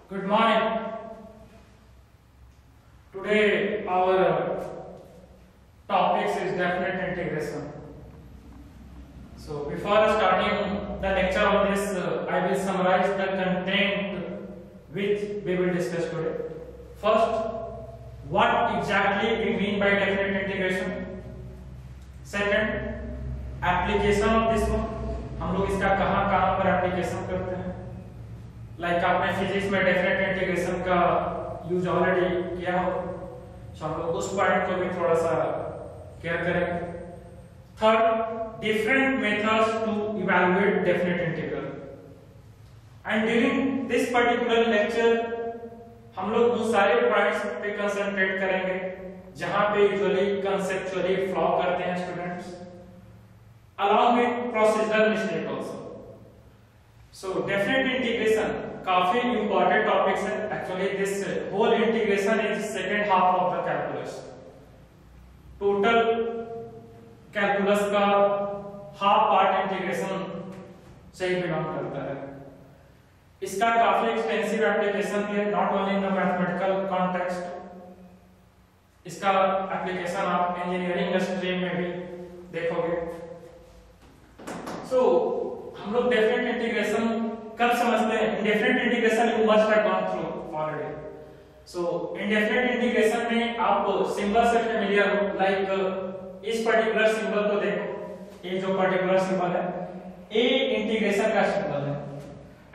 Good morning. Today our topics is definite integration. So before starting the lecture on this, I will summarize the content which we will discuss today. First, what exactly we mean by definite integration. Second, application of this one. हम लोग इसका कहाँ पर application करते हैं. Like आपने physics में definite integration का यूज ऑलरेडी किया हो, तो हम लोग उस पॉइंट को भी थोड़ा सा केयर करेंगे. Third, different methods to evaluate definite integral. And during this particular lecture हम लोग उन सारे पॉइंट्स पे कंसंट्रेट करेंगे जहां पे यूजुअली कंसेप्चुअली फ्लॉ करते हैं students, along with procedural mistake also. So definite integration काफी important topics है. Actually this whole integration is second half of the calculus. Total calculus का half part integration से ही belong करता है. इसका काफी extensive application भी है, not only in the mathematical context. इसका application आप engineering stream में भी देखोगे. So हम लोग डेफिनेट इंटीग्रेशन कब समझते हैं? Indefinite integration you must have gone through already. So indefinite integration में आप सिंबल से फेमिलियर हो. लाइक इस पर्टिकुलर सिंबल को देखो, ये जो पर्टिकुलर सिंबल है ए इंटीग्रेशन का सिंबल है.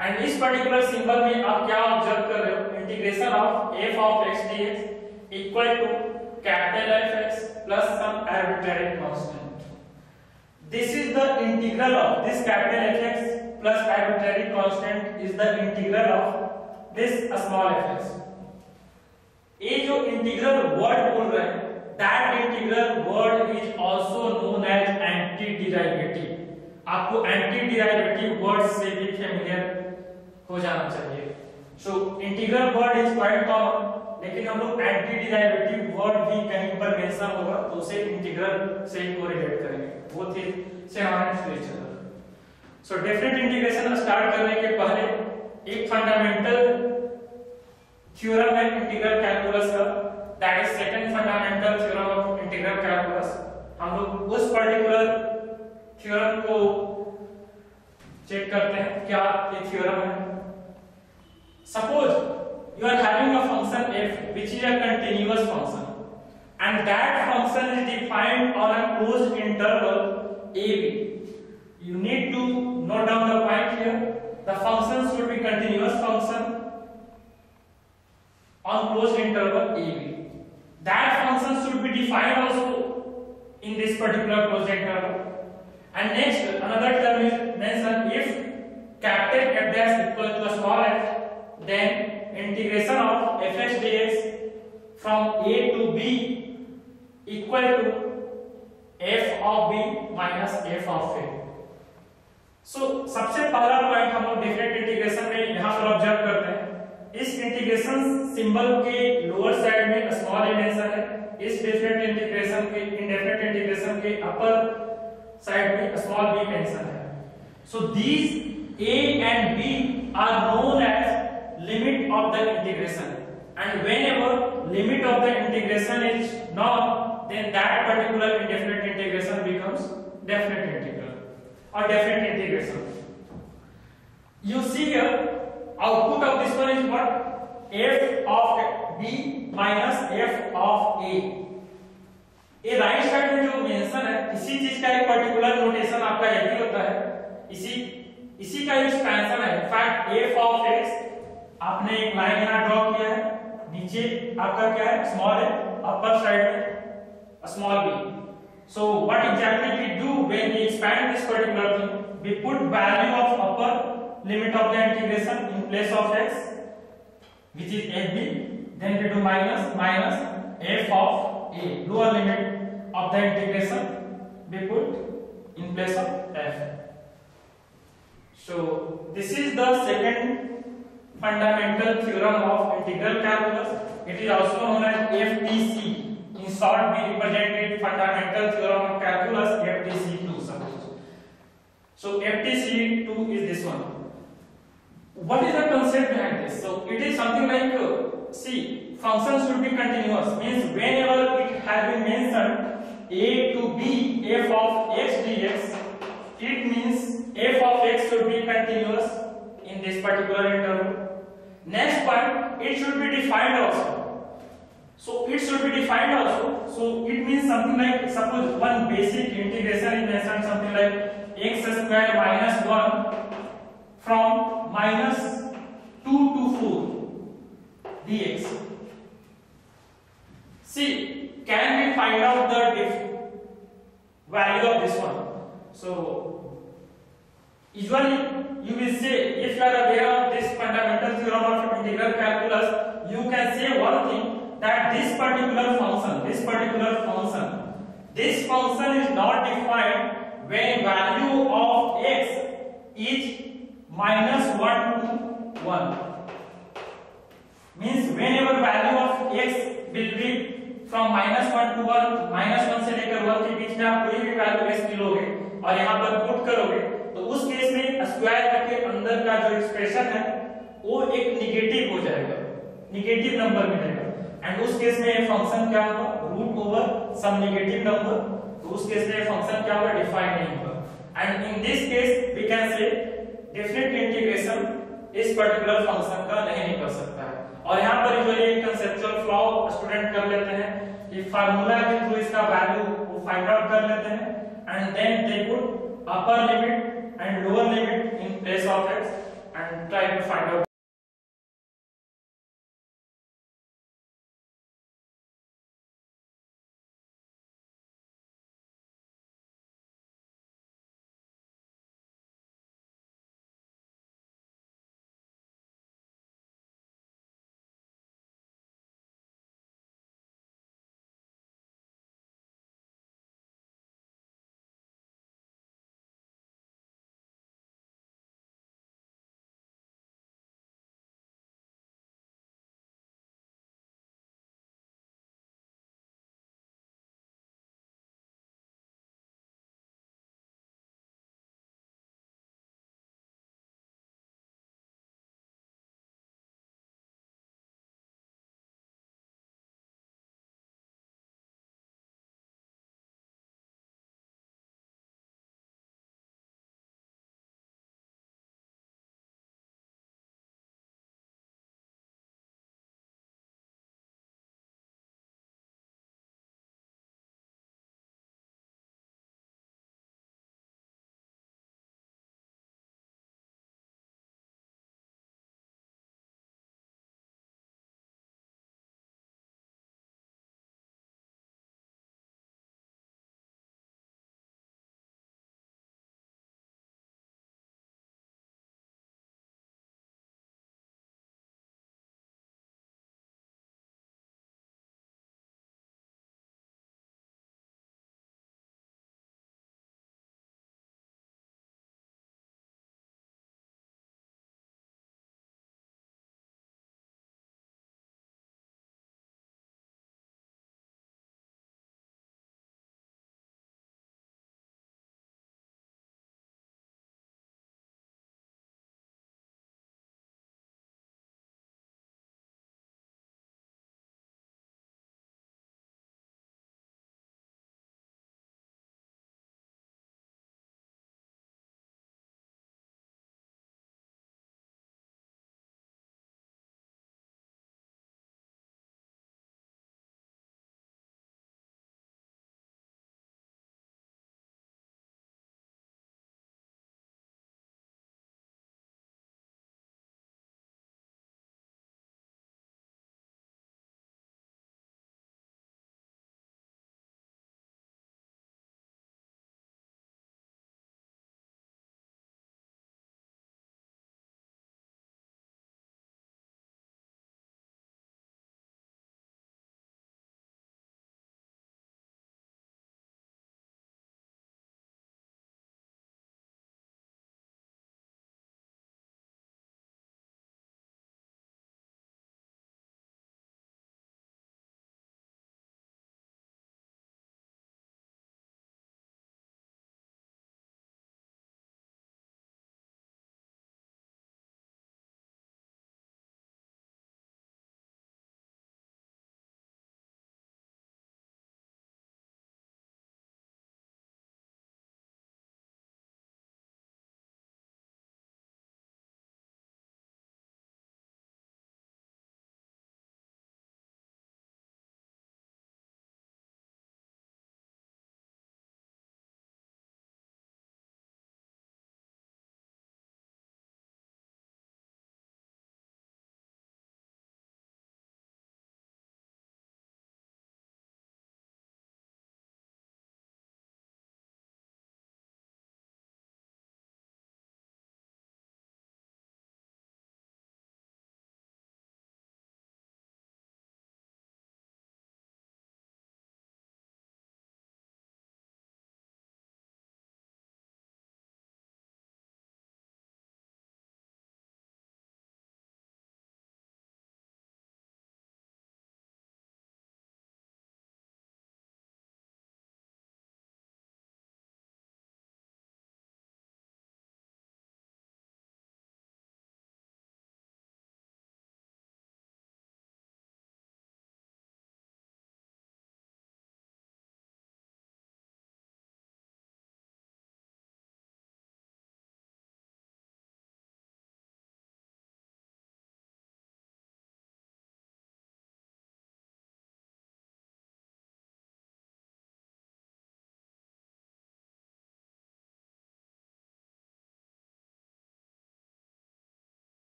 एंड इस पर्टिकुलर सिंबल में आप क्या ऑब्जर्व कर रहे हो? Integration of f of x dx equal to capital Fx plus some arbitrary constant. This is the integral of this capital Fx plus arbitrary constant is the integral of this small fx. ये जो integral word बोल रहे हैं, that integral word is also known as antiderivative. आपको antiderivative word से भी familiar हो जाना चाहिए. So integral word is quite common, लेकिन हम लोग antiderivative word भी कहीं पर मेंशन होगा तो उसे इंटीग्रल से ही कोरिलेट करेंगे. वो थी synonyms to each other. So definite integration start करने के पहले एक फंडामेंटल थ्योरम है इंटीग्रल कैलकुलस का, that is second fundamental theorem of integral calculus. हम लोग उस पर्टिकुलर थ्योरम को चेक करते हैं क्या ये थ्योरम है. Suppose you are having a function f which is a continuous function and that function is defined on a closed interval ab. You need to note down the point here. The function should be continuous function on closed interval ab. That function should be defined also in this particular closed interval. And next another term is mentioned: if capital F dash equal to a small f, then integration of fx dx from a to b equal to f of b minus f of a. So सबसे पहला point हम लोग different integration में यहाँ पर observe करते हैं. इस इंटीग्रेशन सिंबल के लोअर साइड में स्मॉल ए मेंशन है. इस डिफरेंट इंटीग्रेशन के इंडेफिनेट इंटीग्रेशन के अपर साइड में स्मॉल बी मेंशन है. So these a and b are known as limit of the integration, and whenever limit of the integration is known, then that particular indefinite integration becomes definite integral or definite integration. You see here output of this one is what? f of b minus f of a. ये right side में जो mention है इसी चीज का एक particular notation आपका यही होता है. इसी का एक्सपेंशन है. इनफैक्ट f of x आपने एक लाइन यहां ड्रॉ किया है, नीचे आपका क्या है? स्मॉल है, अपर साइड में small b. So what exactly we do when we expand this particular thing? We put value of upper limit of the integration in place of x which is fb, then we do minus f of a, lower limit of the integration we put in place of f. So this is the second fundamental theorem of integral calculus. It is also known as FTC. In short, we represented fundamental theorem of calculus FTC2. Suppose. So FTC2 is this one. What is the concept behind this? continuous. So it is something like see, function should be continuous. Means whenever it has been mentioned a to b f of x dx, it means f of x should be continuous in this particular interval. Next point, it should be defined also. So it should be defined also. So it means something like, suppose one basic integration is mentioned, something like x square minus 1 from minus 2 to 4 dx. See, can we find out the value of this one? So usually you will say, if you are aware of this fundamental theorem of integral calculus, you can say one thing, that this particular function is not defined when value of x is minus 1 to 1. Means whenever value of x will be from minus 1 to 1, minus 1 से लेकर 1 के बीच में आप कोई भी value x लोगे और यहाँ पर पुट करोगे, तो उस केस में स्क्वायर के अंदर का जो एक्सप्रेशन है वो एक निगेटिव हो जाएगा, निगेटिव नंबर मिलेगा। एंड उस केस में फंक्शन क्या होगा, root over some negative number, तो उस केस में फंक्शन क्या होगा, डिफाइन नहीं होगा। And in this case we can say definite integration इस पर्टिकुलर फंक्शन का नहीं निकल सकता है। और यहाँ पर यूजुअली एक कंसेप्चुअल फ्लॉ स्टूडेंट कर लेते हैं कि फार्मूला के थ्रू इसका वैल्यू वो फाइंड आउट कर लेते हैं and then they put upper limit and lower limit in place of x and try to find out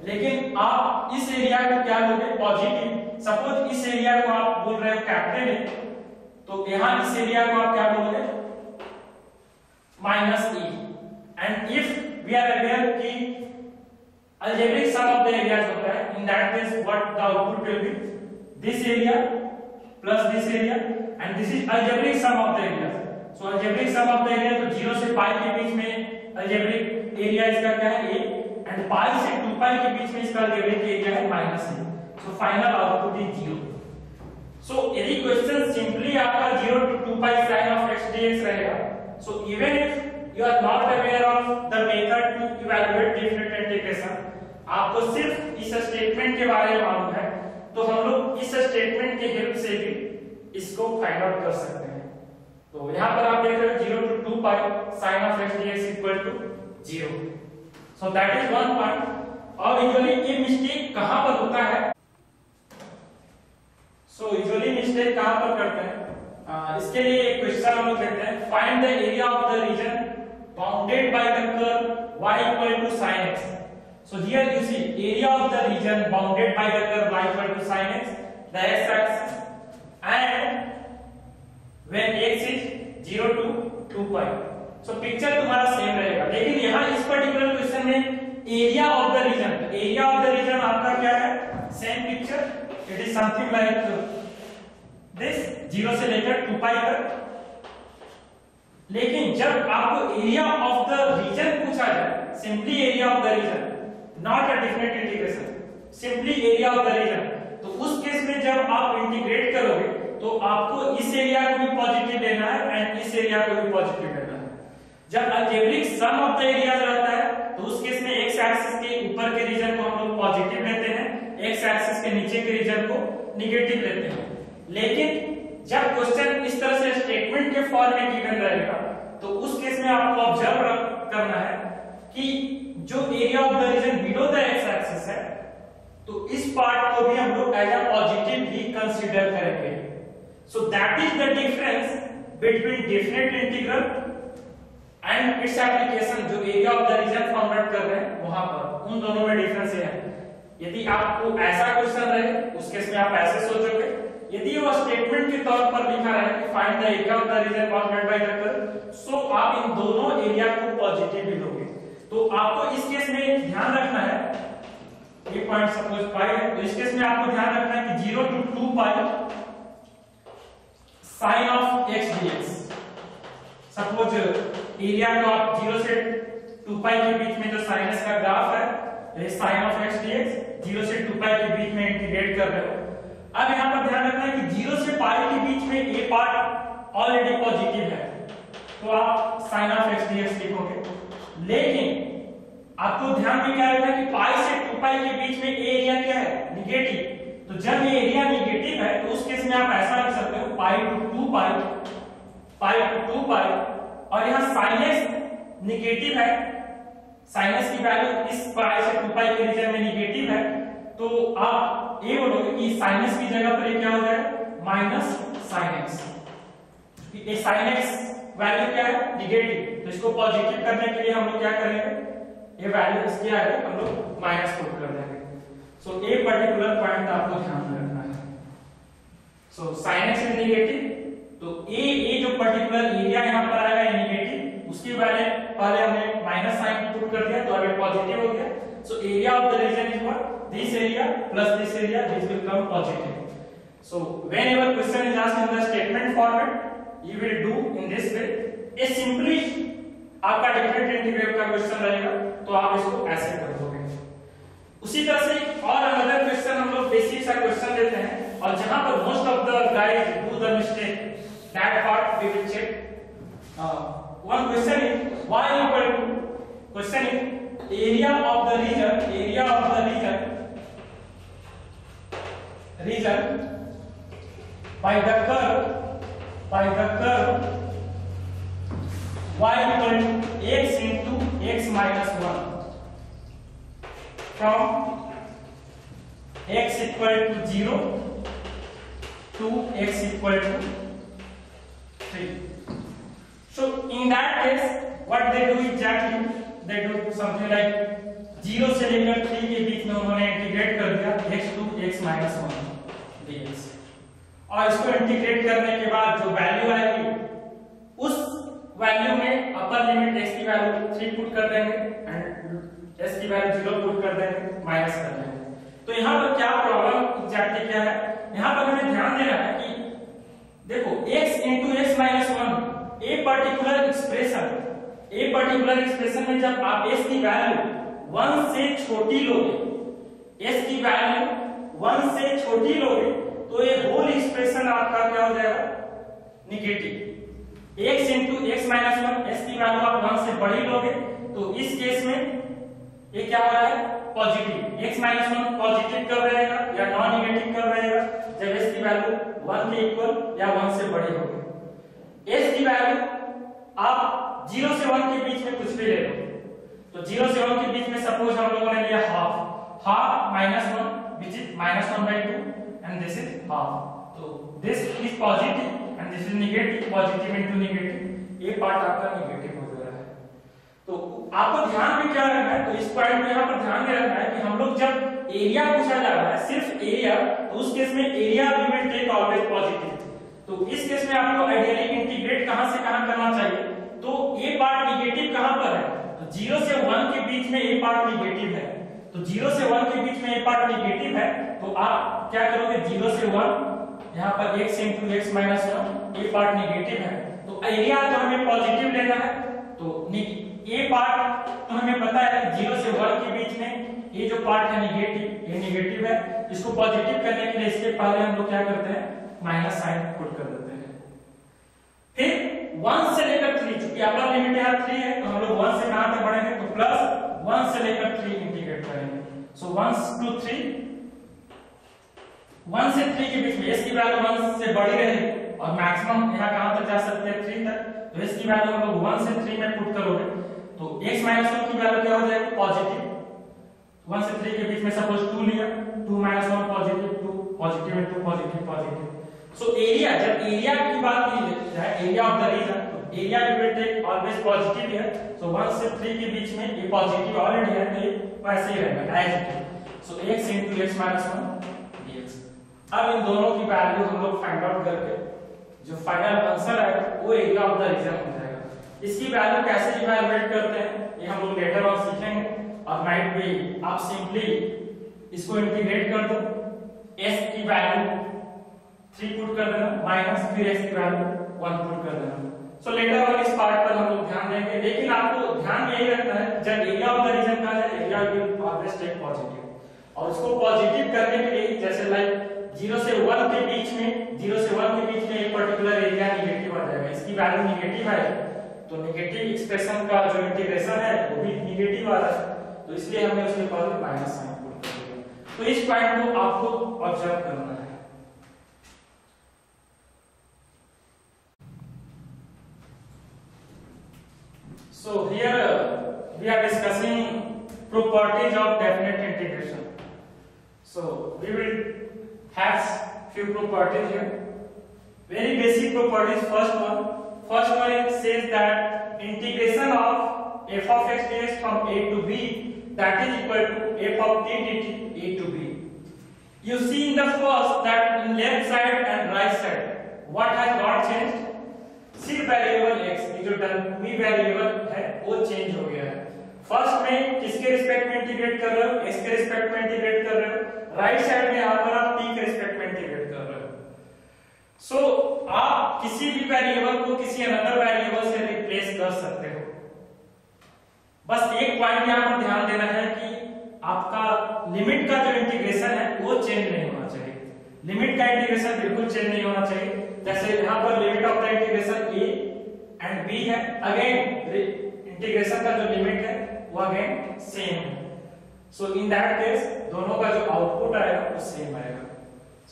लेकिन आप इस एरिया को क्या लोगे, पॉजिटिव। सपोज इस एरिया को आप बोल रहे हो कैपिटल है, तो यहां इस एरिया को आप क्या बोलोगे, -e। And if we are aware कि algebraic sum of the areas होता है, in that case what the output will be, this area plus this area, and this is algebraic sum of the areas. So algebraic sum of the area, तो 0 से pi के बीच में algebraic area इसका क्या है, a, and pi से 2 pi के बीच में इसका algebraic area है -a. So final output is 0. So यदि क्वेश्चन सिंपली आपका 0 to 2 pi sin of x dx रहेगा, so even if you are not aware of the method to evaluate different integration, आपको सिर्फ इस स्टेटमेंट के बारे में मालूम है, तो हम लोग इस स्टेटमेंट की हेल्प से भी इसको फाइंड आउट कर सकते हैं। तो यहाँ पर आप देख रहे हो 0 to 2 pi sin of x dx equal to 0. So that is one point. और यूजुअली ये मिस्टेक कहाँ पर होता है? So यूजुअली मिस्टेक कहाँ पर करते हैं? इसके लिए एक क्वेश्चन हम लोग कहते हैं, find the area of the region bounded by the curve y equal to sin x. So here you see area of the region bounded by the curve y equal to sin x, the x axis, and when x is 0 to 2 pi. So picture तुम्हारा same रहेगा, लेकिन यहाँ इस particular question में area of the region, area of the region आपका क्या है, same picture, it is something like this, 0 से लेकर 2 pi तक। लेकिन जब आपको एरिया ऑफ द रीजन पूछा जाए, simply area of the region, not a different integration, simply area of the region, तो उस केस में जब आप इंटीग्रेट करोगे तो आपको इस एरिया को भी पॉजिटिव लेना है एंड इस एरिया को भी पॉजिटिव लेना है। जब algebraic sum of the areas रहता है तो उस केस में एक्स एक्सिस के ऊपर के रीजन को हम लोग पॉजिटिव लेते हैं, एक्स एक्सिस के नीचे के रीजन को नेगेटिव लेते हैं। लेकिन जब क्वेश्चन इस तरह से स्टेटमेंट के फॉर्म में गिवन रहेगा तो उस केस में आपको ऑब्जर्व करना है कि जो area of the region below the x axis है, तो इस पार्ट को भी हम लोग एज अ पॉजिटिव ही कंसीडर करेंगे। So that is the difference between definite integral and its application, जो area of the region found out कर रहे हैं वहां पर, उन दोनों में डिफरेंस है। यदि आपको ऐसा क्वेश्चन रहे उस केस में आप ऐसे सोचोगे, यदि वो स्टेटमेंट के तौर पर लिखा है कि find the area of the region bounded by the curve, so आप इन दोनों एरिया को पॉजिटिव ही लोगे। तो आपको इस केस में ध्यान रखना है, ये पॉइंट सपोज पाई है, तो इस केस में आपको ध्यान रखना है कि 0 to 2 pi sin of x dx। Suppose area को आप 0 से 2 pi के बीच में जो sin x का ग्राफ है, ये sin of x dx 0 से 2 pi के बीच में इंटीग्रेट कर रहे हो। अब यहाँ पर ध्यान रखना है कि 0 से pi के बीच में ये पार्ट ऑलरेडी पॉजिटिव है, तो आप sin of x dx लिखोगे। लेकिन आपको ध्यान में क्या रखना है कि pi से 2 pi के बीच में एरिया क्या है, नेगेटिव। तो जब ये एरिया नेगेटिव है तो उस केस में आप ऐसा लिख सकते हो pi to 2 pi, pi to 2 pi, और यहाँ sin x नेगेटिव है, sin x की वैल्यू इस pi से 2 pi के रीजन में नेगेटिव है, तो आप ये बोलोगे कि sin x की जगह पर ये क्या हो जाएगा, माइनस sin x। ये sin x वैल्यू क्या है, नेगेटिव, तो इसको पॉजिटिव करने के लिए हम लोग क्या करेंगे, ये वैल्यू इसकी आगे हम लोग माइनस पुट कर देंगे। सो ये पर्टिकुलर पॉइंट आपको ध्यान में रखना है। सो sin x इज नेगेटिव, तो ये जो पर्टिकुलर एरिया यहाँ पर आएगा ये नेगेटिव, उसकी वैल्यू पहले हमने माइनस साइन पुट कर दिया तो अब ये पॉजिटिव हो गया। So area of the region is what, this area plus this area, this will come positive. So whenever question is asked in the statement format, you will do in this way. ये simply आपका different integral का question रहेगा तो आप इसको ऐसे कर दोगे। उसी तरह से और अनदर क्वेश्चन हम लोग बेसिक सा क्वेश्चन लेते हैं, और जहां पर most of the guys do the mistake, that part we will check. one question is y equal to, question is area of the region, area of the region by the curve y equal to x into x minus 1 from x equal to 0 to x equal to 3. So in that case what they do exactly, they do something like 0 से लेकर 3 के बीच में उन्होंने integrate कर दिया x to x minus 1 dx, और इसको integrate करने के बाद जो वैल्यू आएगी उस वैल्यू में अपर लिमिट x की वैल्यू 3 पुट कर देंगे एंड s की वैल्यू 0 पुट कर देंगे, माइनस कर देंगे। तो यहाँ पर क्या प्रॉब्लम एग्जैक्टली क्या है, यहाँ पर हमें ध्यान देना है कि देखो x into x minus 1 एक पर्टिकुलर एक्सप्रेशन में जब आप s की वैल्यू 1 से छोटी लोगे, s की वैल्यू 1 से छोटी लोगे तो ये होल एक्सप्रेशन आपका क्या हो जाएगा, negative. x into x minus 1 s की वैल्यू आप 1 से बड़ी लोगे तो इस केस में ये क्या हो रहा है, पॉजिटिव। x minus 1 पॉजिटिव कब रहेगा या नॉन निगेटिव कब रहेगा, जब s की वैल्यू 1 के इक्वल या 1 से बड़ी होगी। s की वैल्यू आप 0 से 1 के बीच में कुछ भी ले लो, तो 0 से 1 के बीच में सपोज हम लोगों ने लिया half minus 1 which is -1/2 and this is half, तो this is positive and this is negative, positive into negative, ये पार्ट आपका नेगेटिव हो जा रहा है। तो आपको ध्यान में क्या रखना है, तो इस पॉइंट में यहाँ पर ध्यान में रखना है कि हम लोग जब एरिया पूछा जा रहा है, सिर्फ एरिया, तो उस केस में area we will take always positive. तो इस केस में आपको आइडियली इंटीग्रेट कहां से कहां करना चाहिए, तो ये पार्ट निगेटिव कहां पर है, तो 0 से 1 के बीच में ये पार्ट निगेटिव है, तो 0 से 1 के बीच में ये पार्ट निगेटिव है, तो आप क्या करोगे 0 से 1 यहाँ पर x into x minus 1 ये पार्ट निगेटिव है, तो एरिया तो हमें पॉजिटिव लेना है, तो ये पार्ट तो हमें पता है कि 0 से 1 के बीच में ये जो पार्ट है निगेटिव, ये निगेटिव है, इसको पॉजिटिव करने के लिए इसके पहले हम लोग क्या करते हैं, माइनस साइन पुट कर देते हैं। फिर 1 से लेकर 3, चूंकि अपर लिमिट यहाँ 3 है, तो हम लोग 1 से कहां तक बढ़ेंगे, तो प्लस 1 से लेकर 3 इंटीग्रेट करेंगे। सो 1 to 3, 1 से 3 के बीच में s की वैल्यू 1 से बड़ी रहेगी और मैक्सिमम यहाँ कहां तक जा सकते हैं 3 तक, तो s की वैल्यू हम लोग 1 से 3 में पुट करोगे तो x माइनस 1 की वैल्यू क्या हो जाएगी, पॉजिटिव। 1 से 3 के बीच में सपोज 2 लिया, 2 minus 1 positive, 2 positive into positive. So area, जब एरिया की बात की जाए, एरिया ऑफ द रीजन, तो area we will take always positive है, सो 1 से 3 के बीच में ये पॉजिटिव ऑलरेडी है, तो ये वैसे ही रहेगा as it is. So x into x minus 1 dx। अब इन दोनों की वैल्यू हम लोग फाइंड आउट करके जो फाइनल आंसर आएगा वो एरिया ऑफ द रीजन हो जाएगा। इसकी वैल्यू कैसे इवैल्यूएट करते हैं ये हम लोग लेटर ऑन सीखेंगे, और माइट बी आप सिंपली इसको इंटीग्रेट कर दो, s की वैल्यू 3 पुट कर देना माइनस फिर s की वैल्यू 1 पुट कर देना। सो लेटर ऑन इस पार्ट पर हम लोग ध्यान देंगे, लेकिन आपको ध्यान यही रखना है जब एरिया ऑफ द रीजन का है, area will always take positive, और उसको पॉजिटिव करने के लिए जैसे लाइक 0 से 1 के बीच में एक पर्टिकुलर एरिया निगेटिव आ जाएगा, इसकी वैल्यू निगेटिव है, तो निगेटिव एक्सप्रेशन का जो इंटीग्रेशन है वो भी निगेटिव आ रहा है, तो इसलिए हमने उसके बाद माइनस साइन पुट कर दिया। तो इस पॉइंट को आपको ऑब्जर्व करना है। So here we are discussing properties of definite integration. So we will have few properties here. Very basic properties. First one it says that integration of f of x dx from a to b, that is equal to f of t dt a to b. You see in the first that in left side and right side what has got changed? सिर्फ variable x, ये जो dummy variable है वो change हो गया है। First में किसके रिस्पेक्ट में इंटीग्रेट कर रहे हो, x के रिस्पेक्ट में इंटीग्रेट कर रहे हो, राइट साइड में यहाँ पर आप t के रिस्पेक्ट में इंटीग्रेट कर रहे हो। सो आप किसी भी वेरिएबल को किसी अनदर वेरिएबल से रिप्लेस कर सकते हो। बस एक पॉइंट यहाँ पर ध्यान देना है कि आपका लिमिट का जो इंटीग्रेशन है वो चेंज नहीं होना चाहिए, लिमिट का इंटीग्रेशन बिल्कुल चेंज नहीं होना चाहिए। जैसे यहाँ पर limit of the integration a and b है, अगेन इंटीग्रेशन का जो लिमिट है वो अगेन सेम है, सो इन दैट केस दोनों का जो आउटपुट आएगा वो सेम आएगा।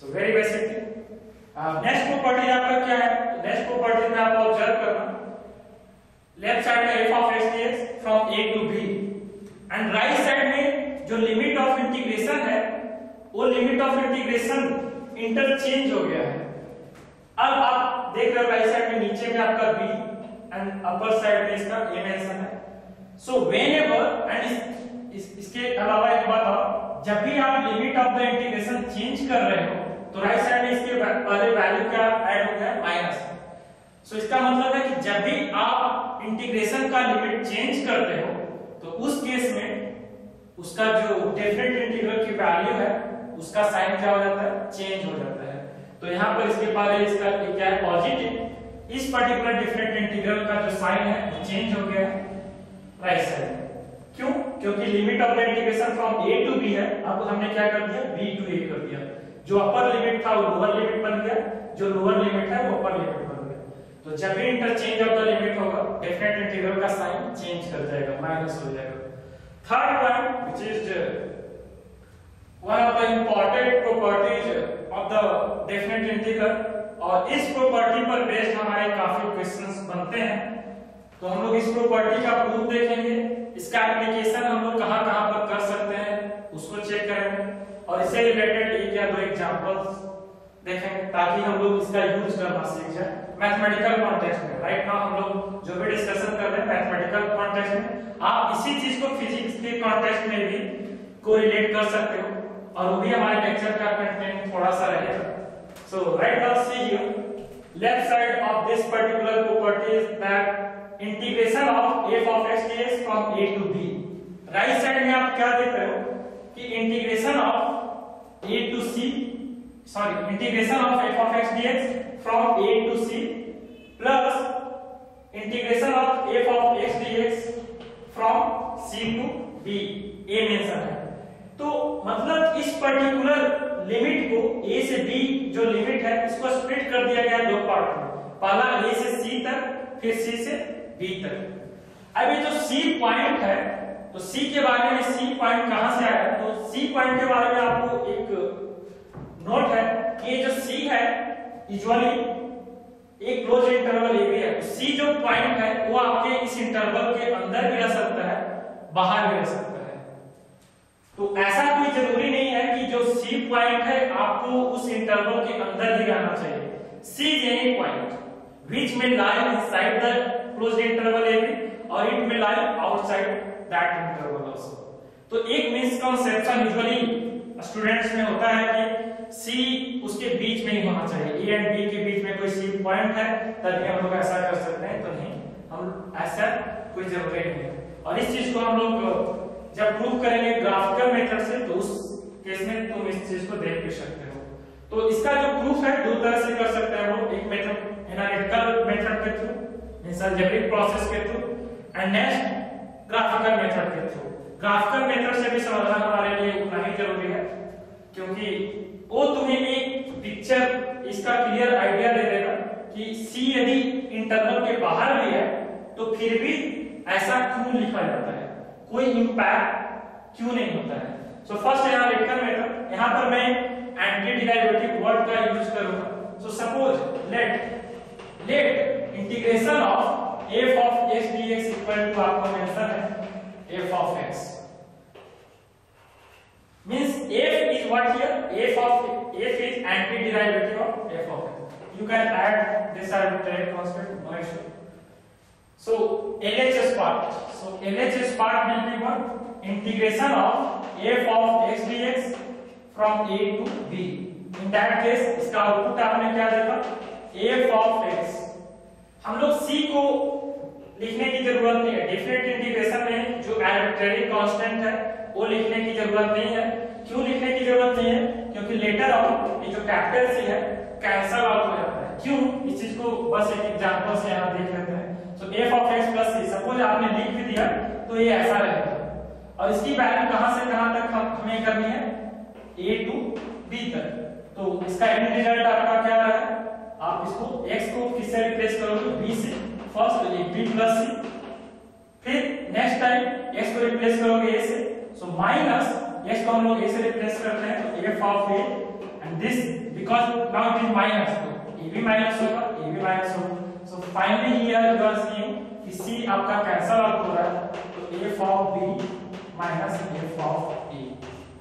So very basic thing. Next property आपका क्या है, नेक्स्ट प्रॉपर्टी में आप ऑब्जर्व करना, लेफ्ट साइड में f of x dx from a to b and right side में जो लिमिट ऑफ इंटीग्रेशन है वो लिमिट ऑफ इंटीग्रेशन इंटरचेंज हो गया है। अब आप देख रहे हो राइट साइड में नीचे में आपका b एंड अपर साइड में इसका a मेंशन है। सो व्हेनेवर, एंड इसके अलावा एक बात और, जब भी आप limit of the integration change कर रहे हो तो राइट साइड में इसके पहले वैल्यू क्या ऐड हो गया, माइनस। सो इसका मतलब है कि जब भी आप इंटीग्रेशन का लिमिट चेंज करते हो तो उस केस में उसका जो डेफिनेट इंटीग्रल की वैल्यू है उसका साइन क्या हो जाता है, चेंज हो जाता है। तो यहाँ पर इसके पहले इसका क्या है, पॉजिटिव। इस पर्टिकुलर डेफिनेट इंटीग्रल का जो साइन है वो चेंज हो गया है राइट साइड में। क्यों? क्योंकि limit of the integration from a to b है, अब हमने क्या कर दिया, b टू a कर दिया। जो अपर लिमिट था वो लोअर लिमिट बन गया, जो लोअर लिमिट है वो अपर लिमिट बन गया। तो जब भी इंटरचेंज ऑफ द लिमिट होगा डेफिनेट इंटीग्रल का साइन चेंज कर जाएगा, माइनस हो जाएगा। Third point which is one of the important properties of the definite integral, और इस प्रॉपर्टी पर बेस्ड हमारे काफी क्वेश्चंस बनते हैं। तो हम लोग इस प्रॉपर्टी का प्रूफ देखेंगे, इसका एप्लीकेशन हम लोग कहां-कहां पर कर सकते हैं उसको चेक करेंगे, और इससे रिलेटेड एक या दो एग्जांपल्स देखेंगे ताकि हम लोग इसका यूज करना सीख जाए मैथमेटिकल कॉन्टेक्स्ट में। राइट नाउ हम लोग जो भी डिस्कशन कर रहे हैं मैथमेटिकल कॉन्टेक्स्ट में, आप इसी चीज को फिजिक्स के कॉन्टेक्स्ट में भी कोरिलेट कर सकते हो, और वो भी हमारे लेक्चर का कंटेंट थोड़ा सा रहेगा। So right now see here, left side of this particular property is that integration of f of x dx from a to b. Right side में आप क्या देख रहे हो कि integration of a to c, sorry, integration of f of x dx from a to c plus integration of f of x dx from c to b, a mention है। तो मतलब इस पर्टिकुलर लिमिट को a से b जो limit है इसको split कर दिया गया दो पार्ट में, पहला a से c तक, फिर c से b तक। अब ये जो c पॉइंट है, तो c के बारे में, c पॉइंट कहां से आया, तो c पॉइंट के बारे में आपको एक नोट है कि ये जो c है यूजुअली एक क्लोज इंटरवल a b है। c जो पॉइंट है वो आपके इस इंटरवल के अंदर भी रह सकता है, बाहर भी रह सकता है। तो ऐसा कोई जरूरी नहीं है कि जो C पॉइंट है आपको उस इंटरवल के अंदर ही रहना चाहिए। C is any point which may lie inside the closed interval AB or it may lie outside that interval also। तो एक मिसकंसेप्शन यूजुअली स्टूडेंट्स में होता है कि C उसके बीच में ही होना चाहिए, A एंड B के बीच में कोई C पॉइंट है तभी हम लोग ऐसा कर सकते हैं, तो नहीं, हम ऐसा कोई जरूरी नहीं है। और इस चीज को हम लोग जब प्रूव करेंगे ग्राफिकल मेथड से तो उस केस में तुम इस चीज को देख भी सकते हो। तो इसका जो प्रूफ है दो तरह से कर सकते हैं हम लोग, एक मेथड एनालिटिकल मेथड के थ्रू, मींस अलजेब्रिक प्रोसेस के through, and next graphical method के थ्रू। ग्राफिकल मेथड से भी समझना हमारे लिए उतना ही जरूरी है क्योंकि वो तुम्हें एक पिक्चर, इसका क्लियर आइडिया दे देगा कि सी यदि इंटरवल के बाहर भी है तो फिर भी ऐसा क्यों लिखा जाता है, कोई इंपैक्ट क्यों नहीं होता है। सो फर्स्ट एनालिटिकल मेथड, यहां पर मैं एंटी डेरिवेटिव वर्ड का यूज करूंगा। So suppose let integration of f of x dx equal to, आपको मेंशन है f of x, means f is what here, f is anti derivative of f of x. You can add this arbitrary constant, no issue. So LHS part, LHS part will be what, integration of f of x dx from a to b. In that case इसका output आपने क्या देखा, f of x। हम लोग c को लिखने की जरूरत नहीं है, डेफिनेट इंटीग्रेशन में जो आर्बिट्रेरी कांस्टेंट है वो लिखने की जरूरत नहीं है। क्यों लिखने की जरूरत नहीं है, क्योंकि लेटर ऑन ये जो कैपिटल सी है कैंसल आउट हो जाता है। क्यों, इस चीज को बस एक एग्जांपल से यहां देख लेते हैं। सो f of x plus c, suppose आपने लिख भी दिया तो ये ऐसा रहेगा, और इसकी वैल्यू कहां से कहां तक हमें करनी है, a to b तक। तो इसका एंड रिजल्ट आपका क्या रहा है, आप इसको x को किससे रिप्लेस करोगे, b से, फर्स्ट तो ये b plus c, फिर नेक्स्ट टाइम x को रिप्लेस करोगे a से, सो माइनस x को हम लोग a से रिप्लेस करते हैं तो f of a, and this because now it is minus, तो a भी माइनस होगा, a भी माइनस होगा। So finally here you are seeing कि c आपका कैंसल आउट हो रहा है, तो f of b minus f of a,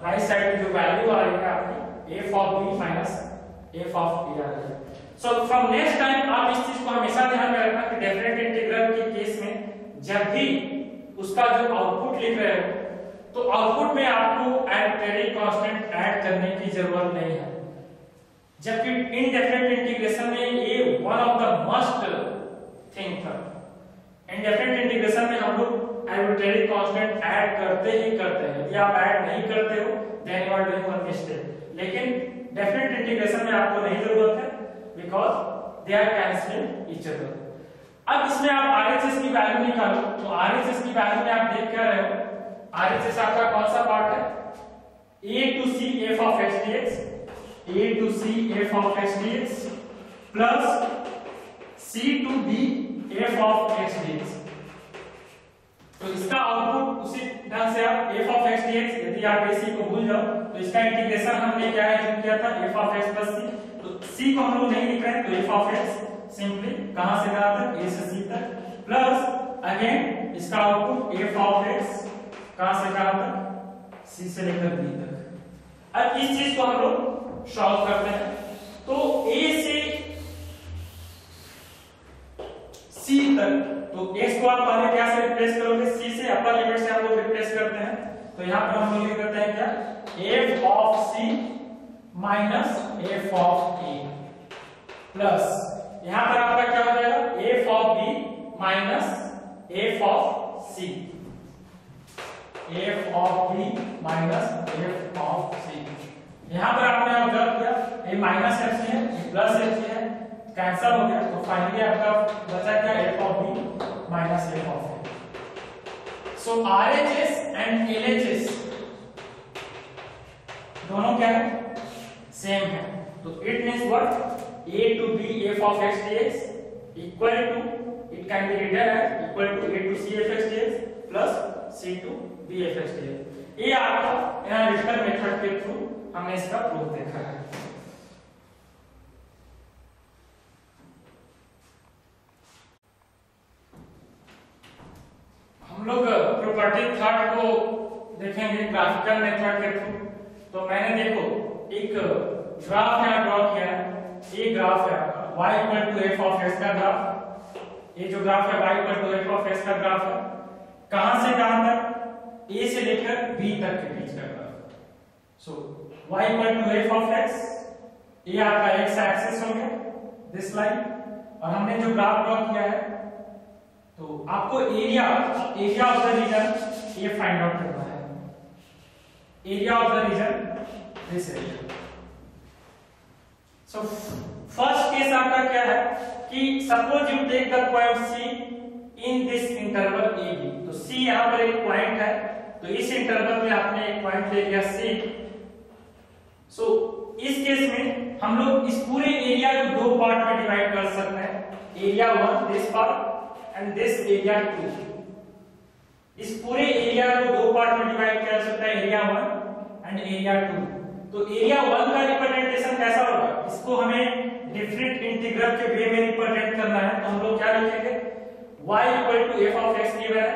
right side जो वैल्यू आ रही है आपकी f of b minus f of a आ रही है। सो फ्रॉम नेक्स्ट टाइम आप इस चीज को हमेशा ध्यान में रखना कि डेफिनेट इंटीग्रल के केस में जब भी उसका जो आउटपुट लिख रहे हो तो आउटपुट में आपको arbitrary कांस्टेंट ऐड करने की जरूरत नहीं है, जबकि इनडेफिनेट इंटीग्रेशन में ये one of the must thing था। इनडेफिनेट इंटीग्रेशन में हम लोग arbitrary कांस्टेंट ऐड करते ही करते हैं, यदि आप ऐड नहीं करते हो then you are doing one mistake. लेकिन डेफिनेट इंटीग्रेशन में आपको नहीं जरूरत है, because they are cancelling each other. अब इसमें आप RHS की वैल्यू निकालो, तो RHS की वैल्यू में आप देख क्या रहे हो, RHS आपका कौन सा पार्ट है, a to c f of x dx, a to c f of x dx plus c to b f of x dx। तो इसका आउटपुट उसी ढंग से आप f of x dx, यदि आप ac को भूल जाओ तो इसका इंटीग्रेशन हमने क्या है जो किया था f of x plus c, तो c को हम लोग नहीं लिख रहे हैं, तो f of x सिंपली कहां से कहां तक, a से c तक, प्लस अगेन इसका आउटपुट f of x कहां से कहां तक, c से लेकर b तक। अब इस चीज को हम लोग सॉल्व करते हैं, तो a से c तक, तो x को आप पहले क्या से रिप्लेस करोगे, c से, अपर लिमिट से हम लोग रिप्लेस करते हैं, तो यहां पर हम लोग लिख देते हैं क्या, f of c minus f of a plus यहां पर आपका क्या हो जाएगा, f of b minus f of c, f of b minus f of c। यहां पर आपने ऑब्जर्व किया ये माइनस f c है, ये प्लस f c है, कैंसिल हो गया, तो फाइनली आपका बचा क्या, f of b minus f of a। So RHS and LHS दोनों क्या है, सेम है, तो it means what, a to b f of x dx equal to, it can be written as equal to a to c f x dx plus c to b f x dx। ये आपका analytical method के through हमने इसका proof देखा है। हम लोग property third को देखेंगे ग्राफिकल मेथड के थ्रू। तो मैंने देखो एक ग्राफ यहाँ ड्रॉ किया है, ये ग्राफ है y equal to f of x का ग्राफ, ये जो ग्राफ है y equal to f of x का ग्राफ है, कहां से कहां तक, a से लेकर b तक के बीच का graph. So y equal to f of x, ये आपका x एक्सिस हो गया दिस लाइन, और हमने जो ग्राफ ड्रॉ किया है, तो आपको एरिया ऑफ द रीजन ये फाइंड आउट करना है, area of the region this area. So first case आपका क्या है कि suppose you take the point C in this interval AB, तो C यहां पर एक पॉइंट है, तो इस इंटरवल में आपने एक पॉइंट ले लिया C। सो इस केस में हम लोग इस पूरे एरिया को दो पार्ट में डिवाइड कर सकते हैं, area 1 this part and this area 2। इस पूरे एरिया को दो पार्ट में डिवाइड किया जा सकता है, एरिया 1 एंड एरिया 2। तो एरिया 1 का रिप्रेजेंटेशन कैसा होगा, इसको हमें डिफरेंट इंटीग्रल के वे में रिप्रेजेंट करना है, तो हम लोग क्या लिखेंगे, y equal to f of x given है,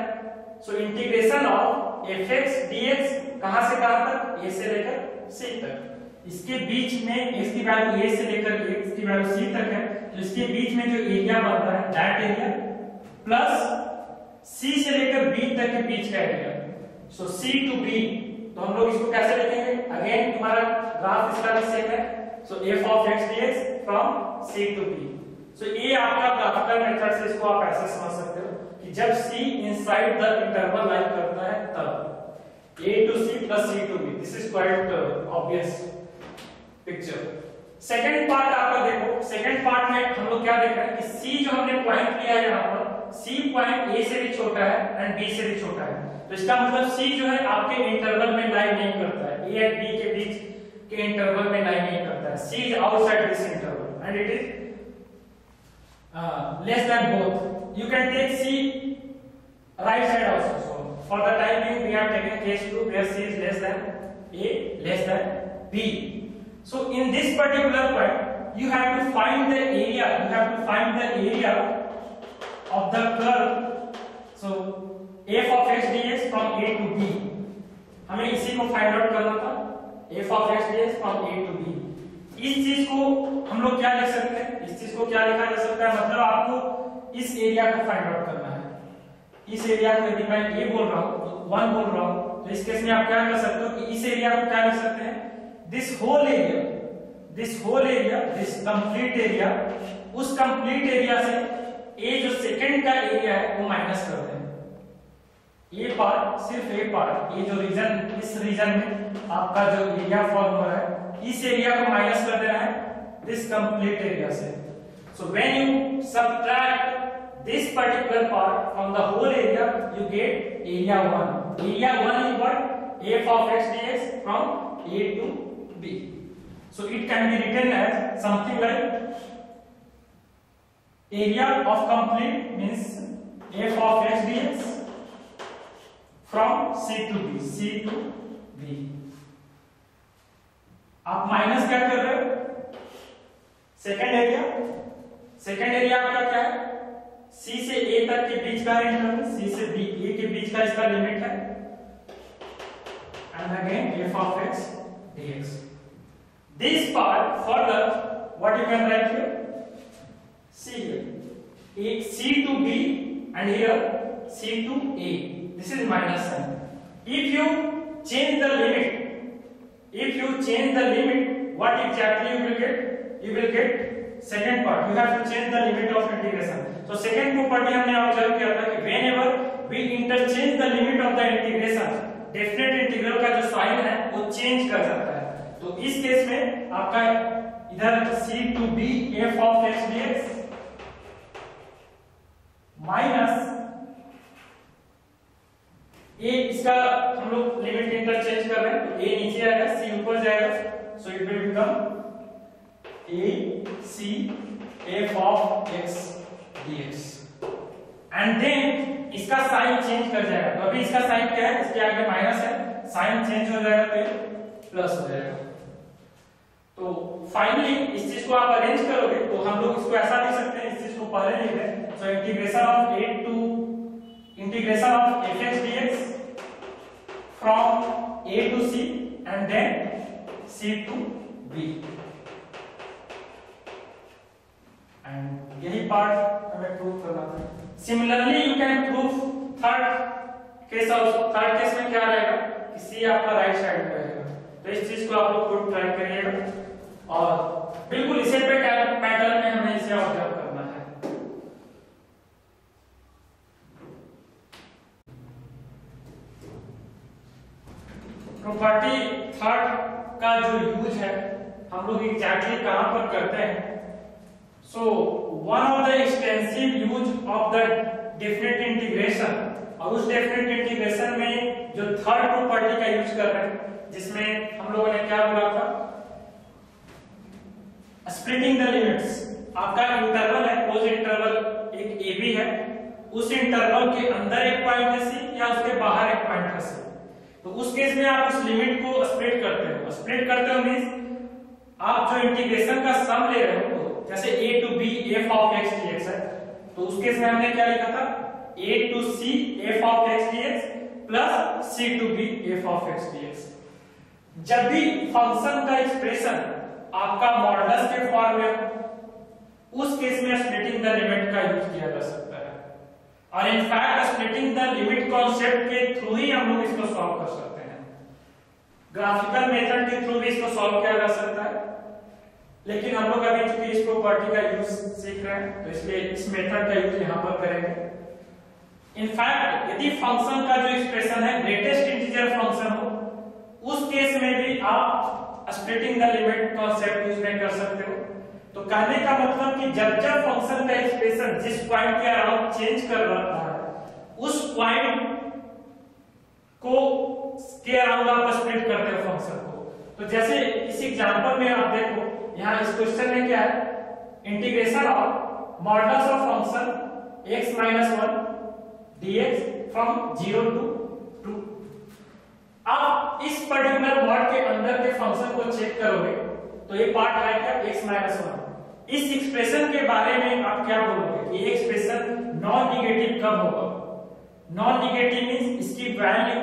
so integration of fx dx कहां से कहां तक, a से लेकर c तक, इसके बीच में x की वैल्यू a से लेकर x की वैल्यू c तक है, तो इसके बीच में जो एरिया बनता है दैट एरिया प्लस c से लेकर b तक के बीच का area, so c to b। तो हम लोग इसको कैसे लिखेंगे, अगेन तुम्हारा ग्राफ इसका भी सेम है, सो f of x dx from c to b। सो ये आपका ग्राफिकल मेथड से इसको आप ऐसे समझ सकते हो कि जब c inside the interval line करता है तब a to c plus c to b, this is quite obvious picture. Second part आपका देखो, सेकंड पार्ट में हम लोग क्या देख रहे हैं कि c जो हमने पॉइंट लिया है यहाँ पर, c पॉइंट a से भी छोटा है एंड b से भी छोटा है, तो इसका मतलब c जो है आपके इंटरवल में लाइन नहीं करता है, a एंड b के बीच के इंटरवल में लाइन नहीं करता है, c is outside this interval and it is less than both. You can take c right side also. So for the time being we are taking case 2 where c is less than a less than b. So in this particular point you have to find the area, you have to find the area of the curve. So f of x dx from a to b, हमें इसी को find out करना था, f of x dx from a to b। इस चीज को हम लोग क्या लिख सकते हैं, इस चीज को क्या लिखा जा सकता है, मतलब आपको इस एरिया को फाइंड आउट करना है। इस एरिया को यदि मैं a बोल रहा हूं तो 1 बोल रहा हूं, तो इस केस में आप क्या कर सकते हो कि इस एरिया को क्या लिख सकते हैं, this whole area, this complete area, उस कंप्लीट एरिया से ये जो सेकंड का एरिया है वो माइनस कर दें। ये पार्ट, सिर्फ ये पार्ट, ये जो रीजन, इस रीजन में आपका जो एरिया फॉर्म हो रहा है, इस एरिया को माइनस कर देना है दिस कंप्लीट एरिया से। So when you subtract this particular part from the whole area, you get area 1. Area 1 is what? f of x dx from a to b. So it can be written as something like area of complete means f of x dx from c to b. आप minus क्या कर रहे हो, second area आपका क्या है, c से a तक के बीच का इंटरवल, c से b, a के बीच का इसका लिमिट है, and again f of x dx. This part further, what you can write here, c here, c to b and here c to a. This is minus sign. If you change the limit, what exactly you will get? You will get second part. You have to change the limit of integration. So second property हमने observe किया था कि whenever we interchange the limit of the integration, definite integral का जो sign है वो change कर जाता है। तो इस केस में आपका इधर c to b f of x dx minus a, इसका हम लोग लिमिट इंटरचेंज कर रहे हैं, तो a नीचे आएगा, c ऊपर जाएगा, so it will become a c f of x dx and then इसका साइन चेंज कर जाएगा। तो अभी इसका साइन क्या है, इसके आगे माइनस है, साइन चेंज हो जाएगा तो प्लस हो जाएगा। तो फाइनली इस चीज को आप अरेंज करोगे तो हम लोग इसको ऐसा लिख सकते हैं, इस चीज को पहले लिख दें, सो integration of fx dx from a to c and then c to b, and यही पार्ट हमें प्रूव करना था। Similarly you can prove third case also. Third case में क्या रहेगा कि c आपका राइट साइड में रहेगा, तो इस चीज को आप लोग खुद ट्राई करिएगा और बिल्कुल इसे पे पैटर्न में हमें इसे ऑब्जर्व करना है। प्रॉपर्टी थर्ड का जो यूज है हम लोग एग्जैक्टली कहां पर करते हैं, so one of the extensive use of the definite integration, और उस डेफिनेट इंटीग्रेशन में जो थर्ड प्रॉपर्टी का यूज कर रहे हैं, जिसमें हम लोगों ने क्या बोला था, स्प्लिटिंग द लिमिट्स। आपका इंटरवल है, उस इंटरवल एक ए बी है, उस इंटरवल के अंदर एक पॉइंट है सी या उसके बाहर एक पॉइंट है सी, तो उस केस में आप उस लिमिट को स्प्लिट करते हो। स्प्लिट करते हो मींस आप जो इंटीग्रेशन का सम ले रहे हो, जैसे a to b f of x dx है, तो उस केस में हमने क्या लिखा था, a to c f of x dx plus c to b f of x dx। जब भी फंक्शन का एक्सप्रेशन आपका मॉडुलस के फॉर्म में हो, उस केस में स्प्लिटिंग द लिमिट का यूज किया जा सकता है, और in fact splitting the limit concept के थ्रू ही हम लोग इसको सॉल्व कर सकते हैं। ग्राफिकल मेथड के थ्रू भी इसको सॉल्व किया जा सकता है, लेकिन हम लोग अभी चूंकि इस प्रॉपर्टी का यूज सीख रहे हैं तो इसलिए इस मेथड का यूज यहां पर करेंगे। इनफैक्ट यदि फंक्शन का जो एक्सप्रेशन है ग्रेटेस्ट इंटीजर फंक्शन हो, उस केस में भी आप splitting the limit concept use में कर सकते हो। तो कहने का मतलब कि जब जब फंक्शन का एक्सप्रेशन जिस पॉइंट के अराउंड चेंज कर रहा है, उस पॉइंट को के अराउंड आप स्प्लिट करते हो फंक्शन को। तो जैसे इस एग्जांपल में आप देखो, यहाँ इस क्वेश्चन में क्या है, integration of modulus of function x - 1 dx from 0 to 2। आप इस पर्टिकुलर मॉड के अंदर के फंक्शन को चेक करोगे तो ये पार्ट है क्या, x - 1। इस एक्सप्रेशन के बारे में आप क्या बोलोगे कि ये एक्सप्रेशन नॉन निगेटिव कब होगा? नॉन निगेटिव मींस इसकी वैल्यू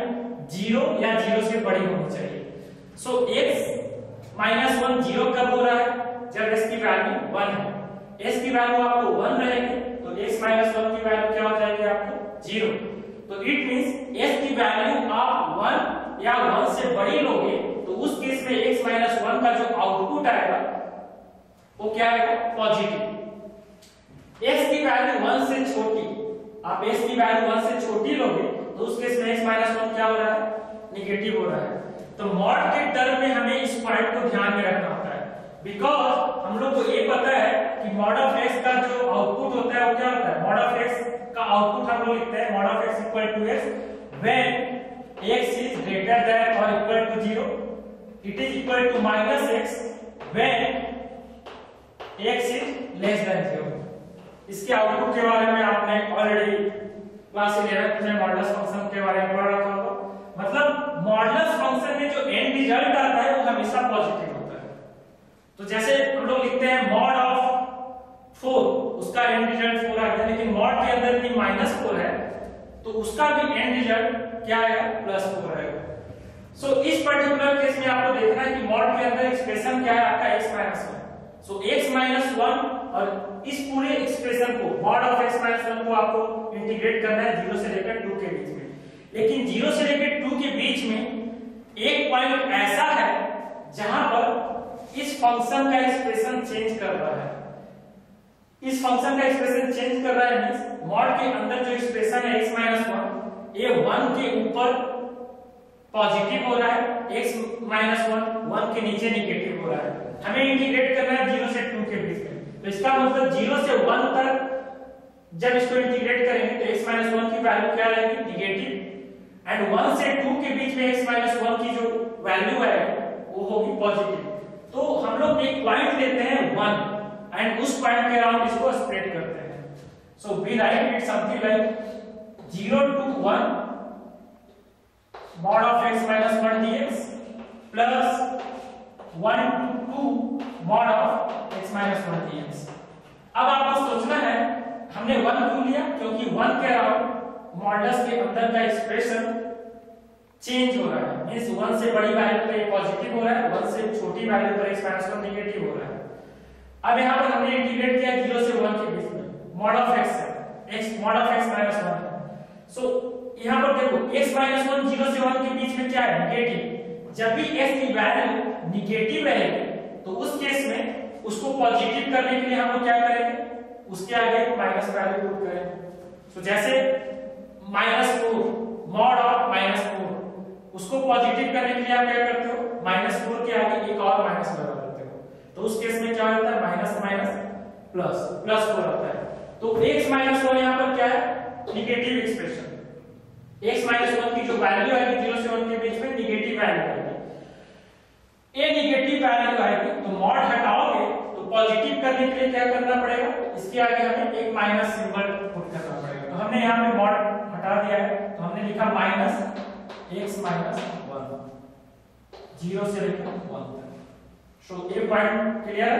0 या 0 से बड़ी होनी चाहिए। सो x - 1 0 कब हो रहा है, जब s की वैल्यू 1 है। s की वैल्यू आपको 1 रहेगी तो x - 1 की वैल्यू क्या हो जाएगी आपको 0। तो इट मींस s की वैल्यू आप 1 या 1 से बड़ी लोगे तो उस केस में x माइनस 1 का जो आउटपुट आएगा वो क्या आएगा? पॉजिटिव। x की वैल्यू 1 से छोटी, आप x की वैल्यू 1 से छोटी लोगे तो उस केस में x माइनस 1 क्या हो रहा है? निगेटिव हो रहा है। तो मॉड के टर्म में हमें इस पॉइंट को ध्यान में रखना होता है, बिकॉज हम लोग को ये पता है कि मॉड ऑफ x का जो आउटपुट होता है वो क्या होता है? मॉड ऑफ x का आउटपुट हम लोग लिखते हैं mod of x equal to x when x is greater than और equal to 0, it is equal to minus x when x is less than 0। इसके आउटपुट के बारे में आपने ऑलरेडी क्लास 11 में मॉडुलस फंक्शन के बारे में पढ़ा रखा होगा। मतलब मॉडुलस फंक्शन में जो एंड रिजल्ट आता है वो हमेशा पॉजिटिव होता है। तो जैसे हम लोग लिखते हैं मॉड ऑफ 4, उसका एंड रिजल्ट 4 आ गया, लेकिन मॉड के अंदर भी -4 है तो उसका भी एंड रिजल्ट क्या आएगा? +4 आएगा। सो इस पर्टिकुलर केस में आपको देखना है कि मॉड के अंदर एक्सप्रेशन क्या है आपका? x minus 1। सो x माइनस 1 और इस पूरे एक्सप्रेशन को मॉड ऑफ x माइनस 1 को आपको इंटीग्रेट करना है 0 से लेकर 2 के बीच में। लेकिन 0 से लेकर 2 के बीच में एक पॉइंट ऐसा है जहां पर इस फंक्शन का एक्सप्रेशन चेंज कर रहा है। इस फंक्शन का एक्सप्रेशन चेंज कर रहा है मींस मॉड के अंदर जो एक्सप्रेशन है x माइनस 1 ये 1 के ऊपर पॉजिटिव हो रहा है, x माइनस 1 के नीचे निगेटिव हो रहा है। हमें इंटीग्रेट करना है 0 से 2 के बीच में। तो इसका मतलब 0 से 1 तक जब इसको इंटीग्रेट करेंगे तो x माइनस 1 की वैल्यू क्या रहेगी? निगेटिव। एंड 1 से 2 के बीच में x माइनस 1 की जो वैल्यू है वो होगी पॉजिटिव। तो हम लोग एक पॉइंट लेते हैं 1 एंड उस पॉइंट के अराउंड इसको स्प्रेड करते हैं। So we write it something like 0 to 1 mod of x minus 1 dx plus 1 to 2 mod of x minus 1 dx। अब आपको सोचना है हमने 1 क्यों लिया? क्योंकि 1 के अराउंड मॉडुलस के अंदर का एक्सप्रेशन चेंज हो रहा है, मींस 1 से बड़ी वैल्यू पर ये पॉजिटिव हो रहा है, 1 से छोटी वैल्यू पर x माइनस 1 नेगेटिव हो रहा है। अब यहां पर हमने इंटीग्रेट किया 0 से 1 के बीच में मॉड ऑफ x है, x mod of x minus 1 है। सो यहां पर देखो x माइनस 1 0 से 1 के बीच में क्या है? निगेटिव। जब भी x की वैल्यू निगेटिव रहेगी तो उस केस में उसको पॉजिटिव करने के लिए हम लोग क्या करेंगे? उसके आगे माइनस वैल्यू पुट करेंगे। सो जैसे -4 मॉड ऑफ -4 उसको पॉजिटिव करने के लिए आप क्या करते हो? -4 के आगे एक और माइनस लगा देते हो। तो उस केस में क्या होता है? माइनस माइनस प्लस प्लस 4 आता है। तो x माइनस 1 यहां पर क्या है? Negative expression. x माइनस 1 की जो वैल्यू आएगी 0 से 1 के बीच में निगेटिव वैल्यू आएगी। ये निगेटिव वैल्यू आएगी तो मॉड हटाओगे तो पॉजिटिव करने के लिए क्या करना पड़ेगा? इसके आगे हमें एक माइनस सिंबल पुट करना पड़ेगा। तो हमने यहां पे मॉड हटा दिया है तो हमने लिखा माइनस x माइनस 1 0 से लेकर 1 तक। सो ये पॉइंट क्लियर है।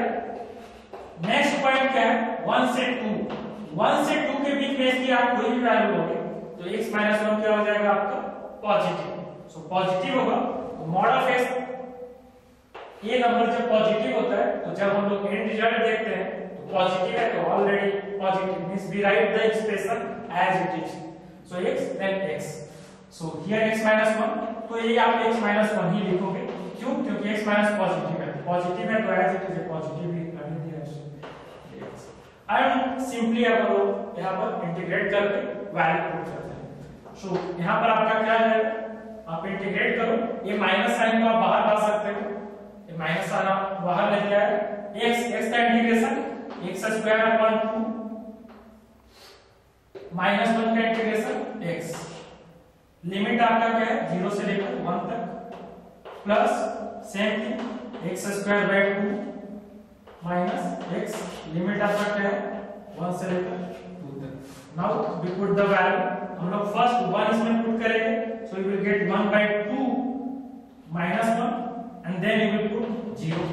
नेक्स्ट पॉइंट क्या है? 1 से 2 के बीच में इसकी आप कोई भी वैल्यू लोगे तो x माइनस 1 क्या हो जाएगा आपका? पॉजिटिव। सो पॉजिटिव होगा तो मॉड ऑफ x ये नंबर जब पॉजिटिव होता है तो जब हम लोग एंड रिजल्ट देखते हैं तो पॉजिटिव है तो already positive means we write the expression as it is. So x then x। So here x minus 1 तो ये आप x माइनस 1 ही लिखोगे। क्यों? क्योंकि x माइनस पॉजिटिव है तो एज इट इज पॉजिटिव ही करने दिया है। एंड सिंपली आप लोग यहां पर इंटीग्रेट करके वैल्यू पुट करते हैं। सो यहां पर आपका क्या है? आप इंटीग्रेट करो, ये माइनस साइन को आप बाहर ला सकते हो, ये माइनस आना बाहर ले जाएगा। x का इंटीग्रेशन x² अपॉन 2 -1 का इंटीग्रेशन x। लिमिट आपका क्या है? 0 से लेकर 1 तक plus same thing x² by 2 minus x। Limit आपका क्या है? 1 से लेकर 2 तक। Now we put the value. हम लोग फर्स्ट 1 इसमें पुट करेंगे so you will get 1 by 2 minus 1 and then you will put 0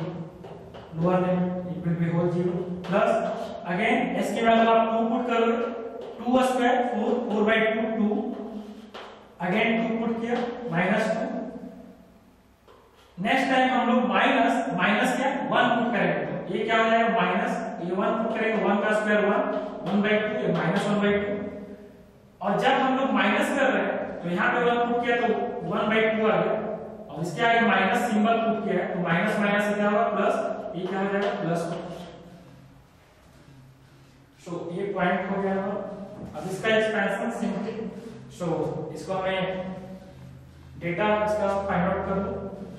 lower limit it will be whole 0 plus again s की वैल्यू आप 2 पुट करोगे 2 स्क्वायर 4 by 2 2 again 2 पुट किया -2। Next time हम लोग माइनस क्या 1 put करेंगे तो ये क्या हो जाएगा? माइनस ये 1 पुट करेंगे 1 का स्क्वायर 1 1 by 2 ये -1 by 2। और जब हम लोग माइनस कर रहे हैं तो यहाँ पे 1 पुट किया तो 1/2 आ गया, और इसके आगे माइनस सिंबल पुट किया है तो माइनस माइनस से क्या होगा प्लस, ये क्या हो जाएगा प्लस। सो ये पॉइंट हो गया। अब इसका एक्सपेंशन सिंपली, सो इसको हमें डेटा इसका फाइंड आउट कर लो।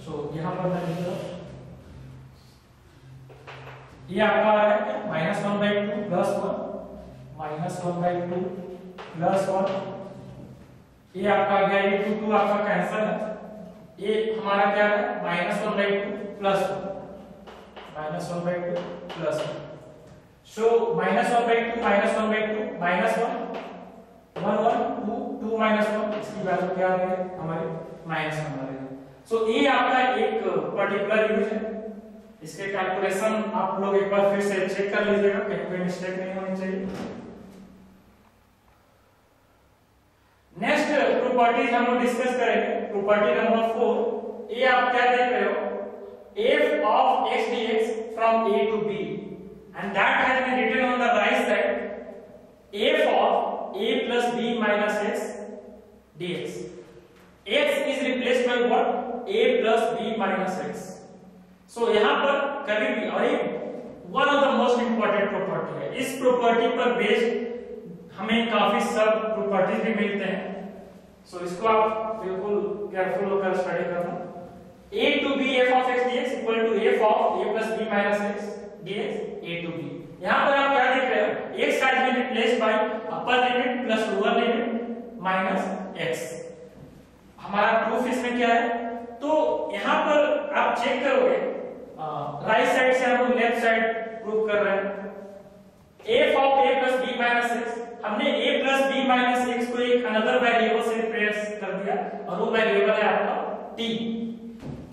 सो यहाँ पर मैं लिख रहा हूँ, ये आपका आ रहा है क्या -1/2 प्लस 1, -1/2 प्लस 1, ये आपका आ गया, ये 2 आपका कैंसिल है, ये हमारा क्या है -1/2 प्लस 1, -1/2 प्लस 1। सो -1/2 -1/2 -1 1 1 2 2 -1, इसकी वैल्यू क्या आ रही है हमारी -1 आ रही है। सो ये आपका एक पर्टिकुलर यूज है, इसके कैलकुलेशन आप लोग एक बार फिर से चेक कर लीजिएगा, कहीं कोई मिस्टेक नहीं होनी चाहिए। नेक्स्ट प्रॉपर्टीज हम लोग डिस्कस करेंगे, प्रॉपर्टी नंबर 4। ये आप क्या देख रहे हो, f of x dx from a to b and that has been written on the right side f of a plus b minus x dx. x is replaced by what, a plus b minus x. So यहाँ पर कभी भी, और ये one of the most important property है, इस property पर based हमें काफी सब प्रॉपर्टीज भी मिलते हैं। सो इसको आप बिल्कुल केयरफुल होकर स्टडी करना। a to b f of x dx equal to f of a plus b minus x dx a to b। यहाँ पर आप क्या देख रहे हो, x has been replaced by upper limit plus lower limit minus x। हमारा proof इसमें क्या है, तो यहाँ पर आप चेक करोगे राइट साइड से हम लेफ्ट साइड प्रूव कर रहे हैं। f of a plus b minus x, हमने a plus b minus x को एक अनदर वेरिएबल से रिप्लेस कर दिया और वो वेरिएबल है आपका t।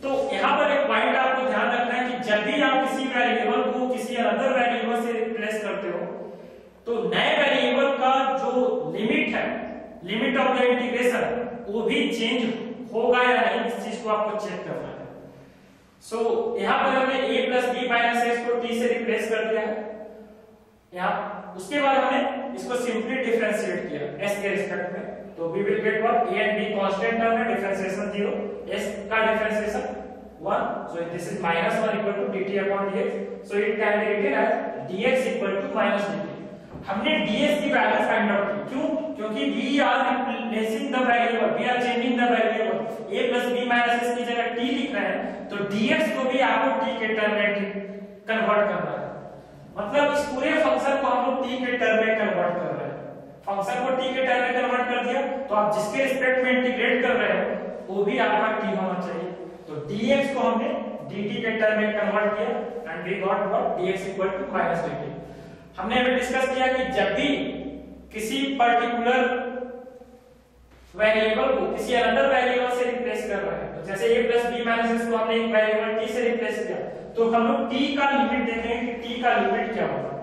तो यहाँ पर एक पॉइंट आपको ध्यान रखना है कि जब भी आप किसी वेरिएबल को किसी अनदर वेरिएबल से रिप्लेस करते हो तो नए वेरिएबल का जो लिमिट है, लिमिट ऑफ द इंटीग्रेशन, वो भी चेंज होगा या नहीं, इस चीज को आपको चेक करना है। सो यहाँ पर हमने a plus b minus x को t से रिप्लेस कर दिया है यहाँ, उसके बाद हमने इसको सिंपली डिफरेंशिएट किया s के रिस्पेक्ट में, तो we will get what, a and b constant term है, डिफरेंशिएशन 0, s का differentiation 1, so this is -1 equal to dt upon dx, so it can be written as dx equal to -dt। हमने ds की value find out की, क्यों, क्योंकि we are replacing the variable, we are changing the variable, a plus b minus s की जगह t लिख रहे हैं, तो dx को भी आपको t के टर्म में कन्वर्ट करना है। मतलब इस पूरे फंक्शन को हम लोग t के टर्म में कन्वर्ट कर रहे हैं, फंक्शन को t के टर्म में कन्वर्ट कर दिया तो आप जिसके रिस्पेक्ट में इंटीग्रेट कर रहे हो वो भी आपका t होना चाहिए। तो dx को हमने dt के टर्म में कन्वर्ट किया and we got what, dx equal to -dt। हमने अभी डिस्कस किया कि जब भी किसी पर्टिकुलर वेरिएबल को किसी अनदर वेरिएबल से रिप्लेस कर रहे हैं, तो जैसे a plus b minus s को हमने एक वेरिएबल t से रिप्लेस किया तो हम लोग t का लिमिट देखेंगे कि t का लिमिट क्या होगा।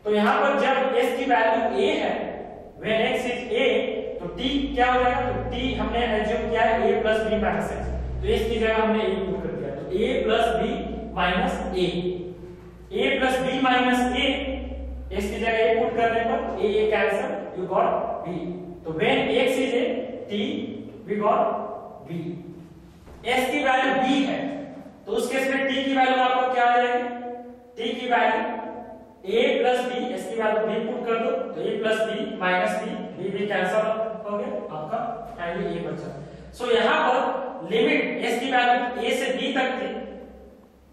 तो यहाँ पर जब s की वैल्यू a है, when x is a, तो t क्या हो जाएगा, तो t हमने एज्यूम किया है a plus b minus x, तो s की जगह हमने a पुट कर दिया, तो a plus b minus a plus b minus a, s की जगह a पुट करने पर a cancel, you got b। तो when x is a, t we got b। s की वैल्यू b है तो उस केस में t की वैल्यू आपको क्या आ जाएगी, t की value a plus b, s की वैल्यू b पुट कर दो तो a plus b minus b, b भी कैंसिल हो गया आपका, फाइनली a बचा। सो यहाँ पर लिमिट s की वैल्यू a से b तक थी,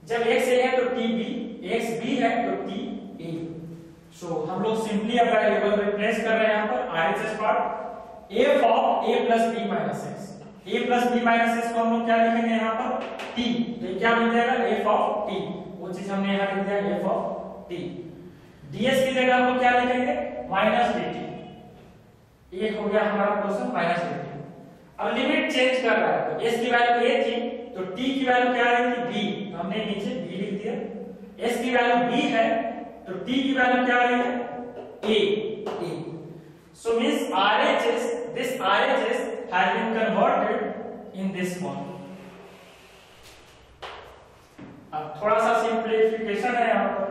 जब x a है तो t b, x b है तो t a। सो हम लोग सिंपली अब वेरिएबल रिप्लेस कर रहे हैं यहाँ पर RHS part, f of a plus b minus x, a plus b minus x को हम लोग क्या लिखेंगे यहाँ पर t, तो ये क्या बन जाएगा f of t, वो चीज हमने यहाँ लिख दिया f of t। ds की जगह हम लोग क्या लिखेंगे -dt, ये हो गया हमारा क्वेश्चन -dt। अब लिमिट चेंज कर रहा है, तो s की वैल्यू a थी तो t की वैल्यू क्या आ रही थी b, तो हमने नीचे b लिख दिया, s की वैल्यू b है तो t की वैल्यू क्या आ रही है a। So means RHS, this RHS has been converted in this form। अब थोड़ा सा सिंप्लीफिकेशन है यहाँ पर,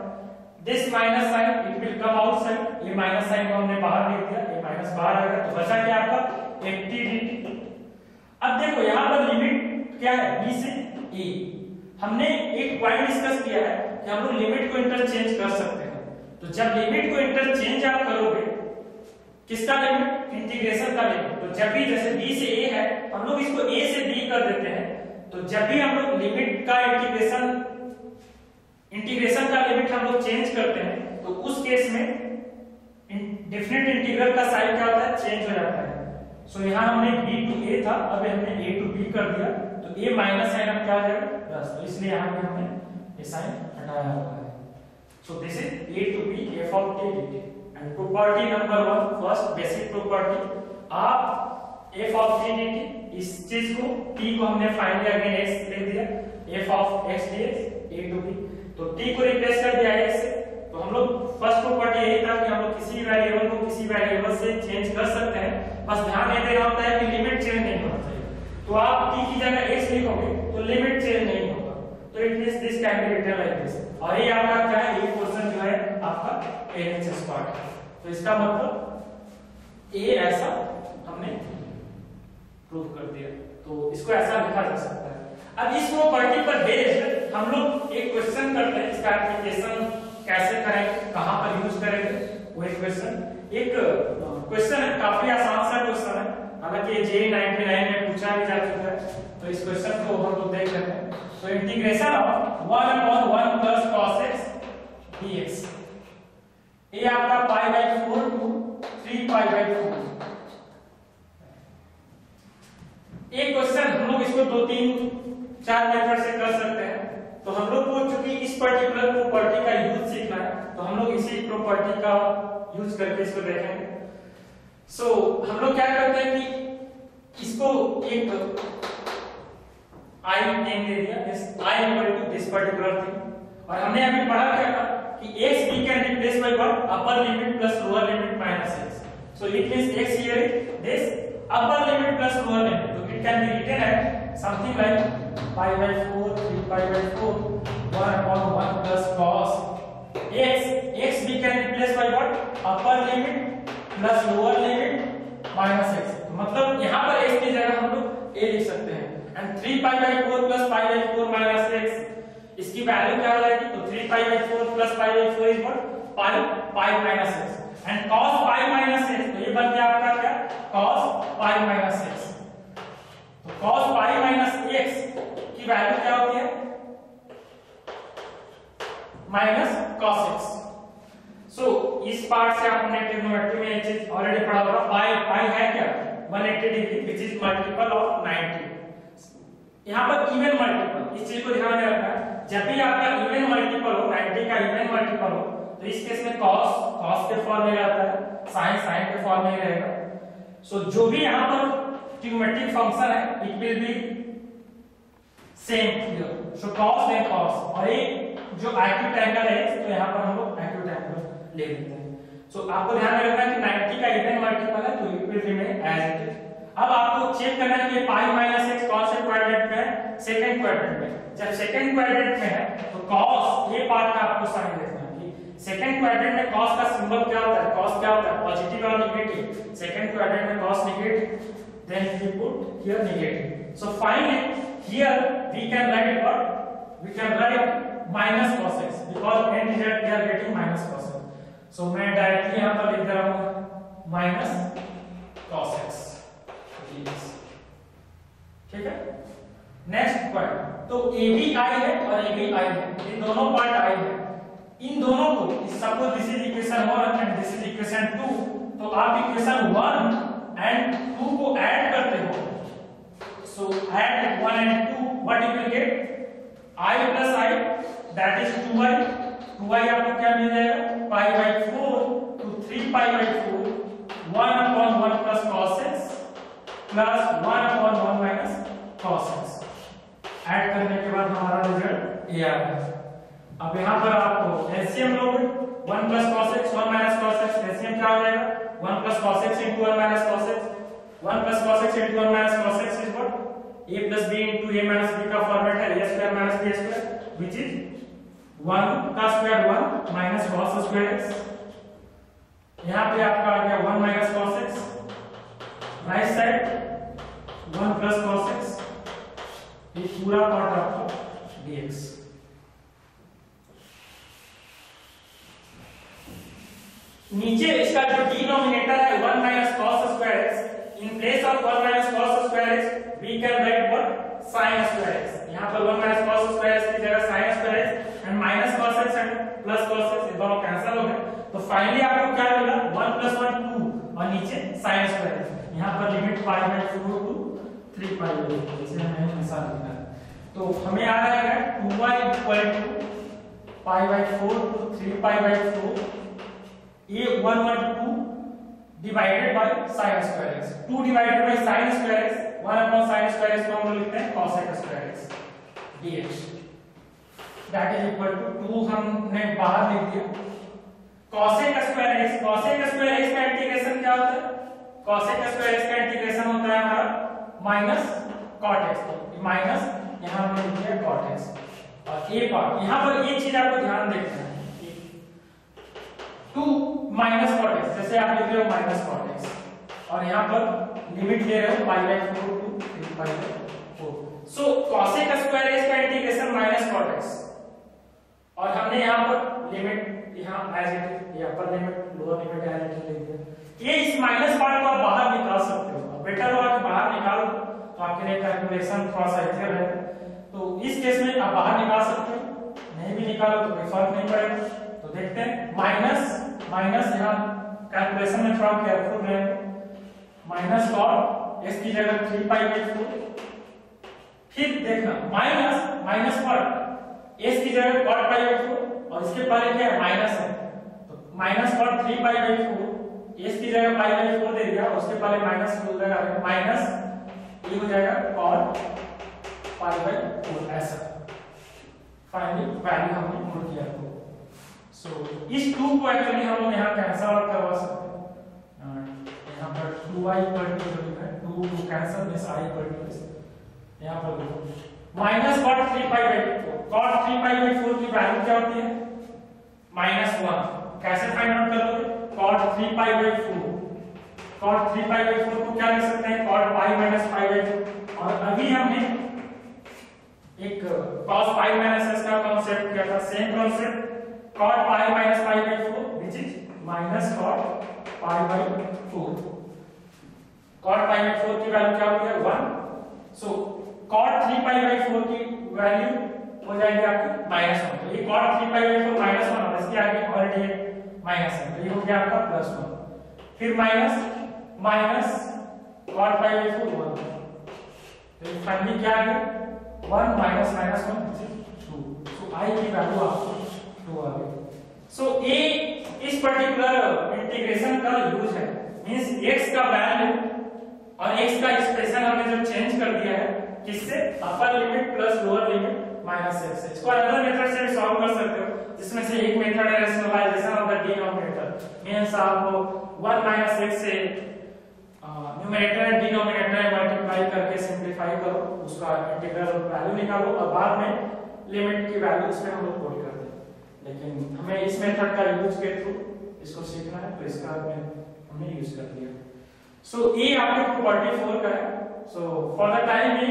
this minus sign it will come outside, ये माइनस साइन को हमने बाहर लिख दिया, ये माइनस बाहर आ गया तो बचा क्या आपका empty dt। अब देखो यहाँ पर लिमिट क्या है, b से a। हमने एक पॉइंट डिस्कस किया है कि हम लोग लिमिट को इंटरचेंज कर सकते हैं। तो जब लिमिट को इंटरचेंज आप करोगे, किसका लिमिट, इंटीग्रेशन का लिमिट, तो जब भी जैसे b से a है हम लोग इसको a से b कर देते हैं। तो जब भी हम लोग लिमिट का इंटीग्रेशन का लिमिट हम लोग चेंज करते हैं, तो उस केस में डेफिनेट इंटीग्रल का साइन क्या होता है, चेंज हो जाता है। सो यहाँ हमने b टू a था, अब हमने a टू b कर दिया, तो a माइनस साइन अब क्या हो जाएगा, प्लस। तो इसलिए यहाँ पे हमने ये साइन हटाया हुआ है। So this is a to b f of t dt। And property number 1, first basic property, आप f of t dt, इस चीज को t को हमने फाइनली अगेन x लिख दिया, f of x dx a to b। तो t को रिप्लेस कर दिया x से। तो हम लोग फर्स्ट प्रॉपर्टी यही था कि हम लोग किसी वेरिएबल को किसी वेरिएबल से चेंज कर सकते हैं, बस ध्यान ये देना होता है कि लिमिट चेंज नहीं होना चाहिए। तो आप t की जगह x लिखोगे तो लिमिट चेंज नहीं होगा, तो it means this can be written like this. और ये आपका क्या है, ये पोर्शन जो है आपका LHS पार्ट है। तो इसका मतलब a ऐसा हमने प्रूव कर दिया, तो इसको ऐसा लिखा जा सकता है। अब इस प्रॉपर्टी पर बेस्ड हम लोग एक क्वेश्चन करते हैं, इसका एप्लीकेशन कैसे करेंगे, कहां पर यूज करेंगे, वो एक क्वेश्चन है, काफी आसान सा क्वेश्चन है, हालांकि JEE 99 में पूछा भी जा चुका है। तो इस क्वेश्चन को हम लोग देख लेते हैं। तो integration of 1/1 plus cos x dx, ये आपका π/4 टू 3π/4। एक क्वेश्चन हम लोग इसको 2, 3, 4 मेथड से कर सकते हैं। तो हम लोग को चूंकि इस पर्टिकुलर प्रॉपर्टी का यूज सीखना है, तो हम लोग इसी प्रॉपर्टी का यूज करके इसको देखेंगे। सो हम लोग क्या करते हैं कि इसको एक i नेम दे दिया, i equal to this particular thing. और हमने अभी पढ़ा क्या था कि x b can replace by what, upper limit plus lower limit minus x। So it means x here is this upper limit plus lower limit. तो it can be written as something like π/4 3π/4 1/1 plus cos x b can replace by what, upper limit plus lower limit minus x। तो मतलब यहाँ पर x की जगह हम लोग a लिख सकते हैं। एंड 3π/4 plus π/4 minus x, इसकी वैल्यू क्या हो जाएगी, तो 3π/4 plus π/4 is what, pi minus x। And cos pi minus x, तो ये बन गया आपका क्या, cos pi minus x। तो cos pi minus x की वैल्यू क्या होती है, माइनस cos x। सो इस पार्ट से आपने ट्रिग्नोमेट्री में ये चीज ऑलरेडी पढ़ा होगा, पाई है क्या, 180 degree which is multiple of 90। यहाँ पर इवन मल्टीपल, इस चीज को ध्यान में रखना है, जब भी आपका इवन मल्टीपल हो, 90 का इवन मल्टीपल हो, तो इस केस में cos के फॉर्म में रहता है, sin के फॉर्म में रहेगा। सो जो भी यहाँ पर ट्रिग्नोमेट्रिक फंक्शन है, it will be same here. So cos then cos, और ये जो एक्यूट एंगल है, तो यहाँ पर हम लोग एक्यूट एंगल ले लेते हैं। सो आपको ध्यान में रखना है कि 90 का इवन मल्टीपल है, तो it will remain as it is. अब आपको चेक करना है कि पाई माइनस x कौन से क्वाड्रेंट में है, सेकंड क्वाड्रेंट में। जब सेकंड क्वाड्रेंट में है तो cos, ये पार्ट का आपको साइन देखना है कि सेकंड क्वाड्रेंट में cos का सिंबल क्या होता है, cos क्या होता है, पॉजिटिव और नेगेटिव। सेकंड क्वाड्रेंट में cos negative, then we put here negative. So finally here we can write what, we can write minus cos x, because end result we are getting minus cos x. So मैं directly यहाँ पर लिख दे रहा हूँ minus cos x, ठीक है। Next point, तो a भी i है और a भी i है, ये दोनों पार्ट i है। इन दोनों को, suppose this is equation 1 and this is equation 2, तो आप इक्वेशन 1 एंड 2 को ऐड करते हो। सो add 1 and 2, what you will gate, i plus i, that is 2i। 2i आपको क्या मिल जाएगा, π/4 to 3π/4 1/1 plus cos x plus 1/1 minus cos x। Add करने के बाद हमारा रिजल्ट ये आ गया। अब यहाँ पर आपको एलसीएम लोगे, 1 plus cos x 1 minus cos x, LCM क्या हो जाएगा, 1 plus cos x into 1 minus cos x, 1 plus cos x into 1 minus cos x is what, a plus b into a minus b का format है, a square minus b square, which is 1 का square 1 minus cos square x। यहाँ पे आपका आ गया 1 minus cos x, right side 1 plus cos x, ये पूरा part आपका dx। नीचे इसका जो डिनोमिनेटर है 1 minus cos square x, in place of 1 minus cos square x we can write what sin square x। यहाँ पर 1 माइनस cos स्क्वायर x की जगह sin square x and minus cos x and plus cos x, ये दोनों cancel हो गए। तो finally आपको क्या मिला 1 प्लस 1 2 और नीचे sin स्क्वायर x। यहाँ पर limit pi by 4 to 3 pi by 4, जैसे हमने निशान लिखा है। तो हमें आ रहा है 2y equal to pi by 4 to 3 pi by 4, ये 1 1 2 divided by sin square x, 2 divided by sin square x, 1 upon sin square x को हम लोग लिखते हैं cos square x dx, that is equal to 2 हमने बाहर लिख दिया cos square x। cos square x का इंटीग्रेशन क्या होता है? cos स्क्वायर x का इंटीग्रेशन होता है हमारा माइनस cot x, तो माइनस यहां हमने लिख दिया cot x। और ये पार्ट यहां पर ये चीज आपको ध्यान देखना है, 2 माइनस cot x, जैसे आप लिख रहे हो माइनस cot x और यहां पर लिमिट ले रहे हो pi by 4 to 3 pi by 4। So cos square x का इंटीग्रेशन माइनस cot x, और हमने यहां पर लिमिट यहां एज इट इज, ये upper limit lower limit as it is लिख दिया। ये इस माइनस पार्ट को आप बाहर निकाल सकते हो, बेटर होगा कि बाहर निकालो तो आपके लिए कैलकुलेशन थोड़ा सा इजी रहेगा। तो इस केस में आप बाहर निकाल सकते हो, नहीं भी निकालो तो कोई फर्क नहीं पड़ेगा। तो देखते हैं माइनस माइनस, यहाँ कैलकुलेशन में थोड़ा केयरफुल रहेंगे, माइनस cot x की जगह 3 पाई बाय 4, फिर देखना माइनस माइनस पर s की जगह cot पाई बाय 4 और इसके पहले क्या है माइनस है, तो minus cot 3 pi by 4, s की जगह पाई बाय 4 दे दिया, उसके पहले माइनस हो जाएगा माइनस ये हो जाएगा cot पाई बाय 4 ऐसा। फाइनली वैल्यू हमने नोट किया। तो सो इस 2 को एक्चुअली हम लोग यहाँ कैंसिल आउट करवा सकते हैं। यहाँ पर 2y इक्वल टू जो है 2 को कैंसिल मिस i इक्वल टू दिस, यहाँ पर minus cot 3 pi by 4, cot 3 pi by 4 की वैल्यू क्या होती है माइनस 1। कैसे फाइंड आउट करोगे? cot 3 pi by 4, cot 3 pi by 4 को क्या लिख सकते हैं cot pi minus pi by 4। और अभी हमने एक cos पाई माइनस s का कांसेप्ट किया था, same concept cot pi minus pi by 4 which is minus cot pi by 4। cot pi by 4 की वैल्यू क्या होती है 1। सो cot 3 पाई बाय 4 की वैल्यू हो जाएगी आपकी माइनस 1। तो ये cot 3 पाई बाय 4 माइनस 1 और इसके आगे ऑलरेडी माइनस है, तो ये हो गया आपका प्लस 1। फिर minus minus cot pi by 4 1, तो फाइनली क्या आ गया 1 minus minus 1 which is 2। So i की वैल्यू आपको 2 आ गई। सो ये इस पर्टिकुलर इंटीग्रेशन का यूज है, मींस x का वैल्यू और x का एक्सप्रेशन हमने जो चेंज कर दिया है किससे अपर limit plus lower limit minus x। इसको अदर मेथड से सॉल्व कर सकते हो, जिसमें से एक मेथड है rationalisation of the denominator, means आप 1 माइनस x से न्यूमरेटर एंड डिनोमिनेटर मल्टीप्लाई करके सिंपलीफाई करो, उसका इंटीग्रल वैल्यू निकालो और बाद में लिमिट की वैल्यू इसमें हम लोग पुट करते हैं। लेकिन हमें इस मेथड का यूज के थ्रू इसको सीखना है, तो इसका हमने यूज कर दिया। सो ये आपके प्रॉपर्टी 4 का है। सो फॉर द टाइम भी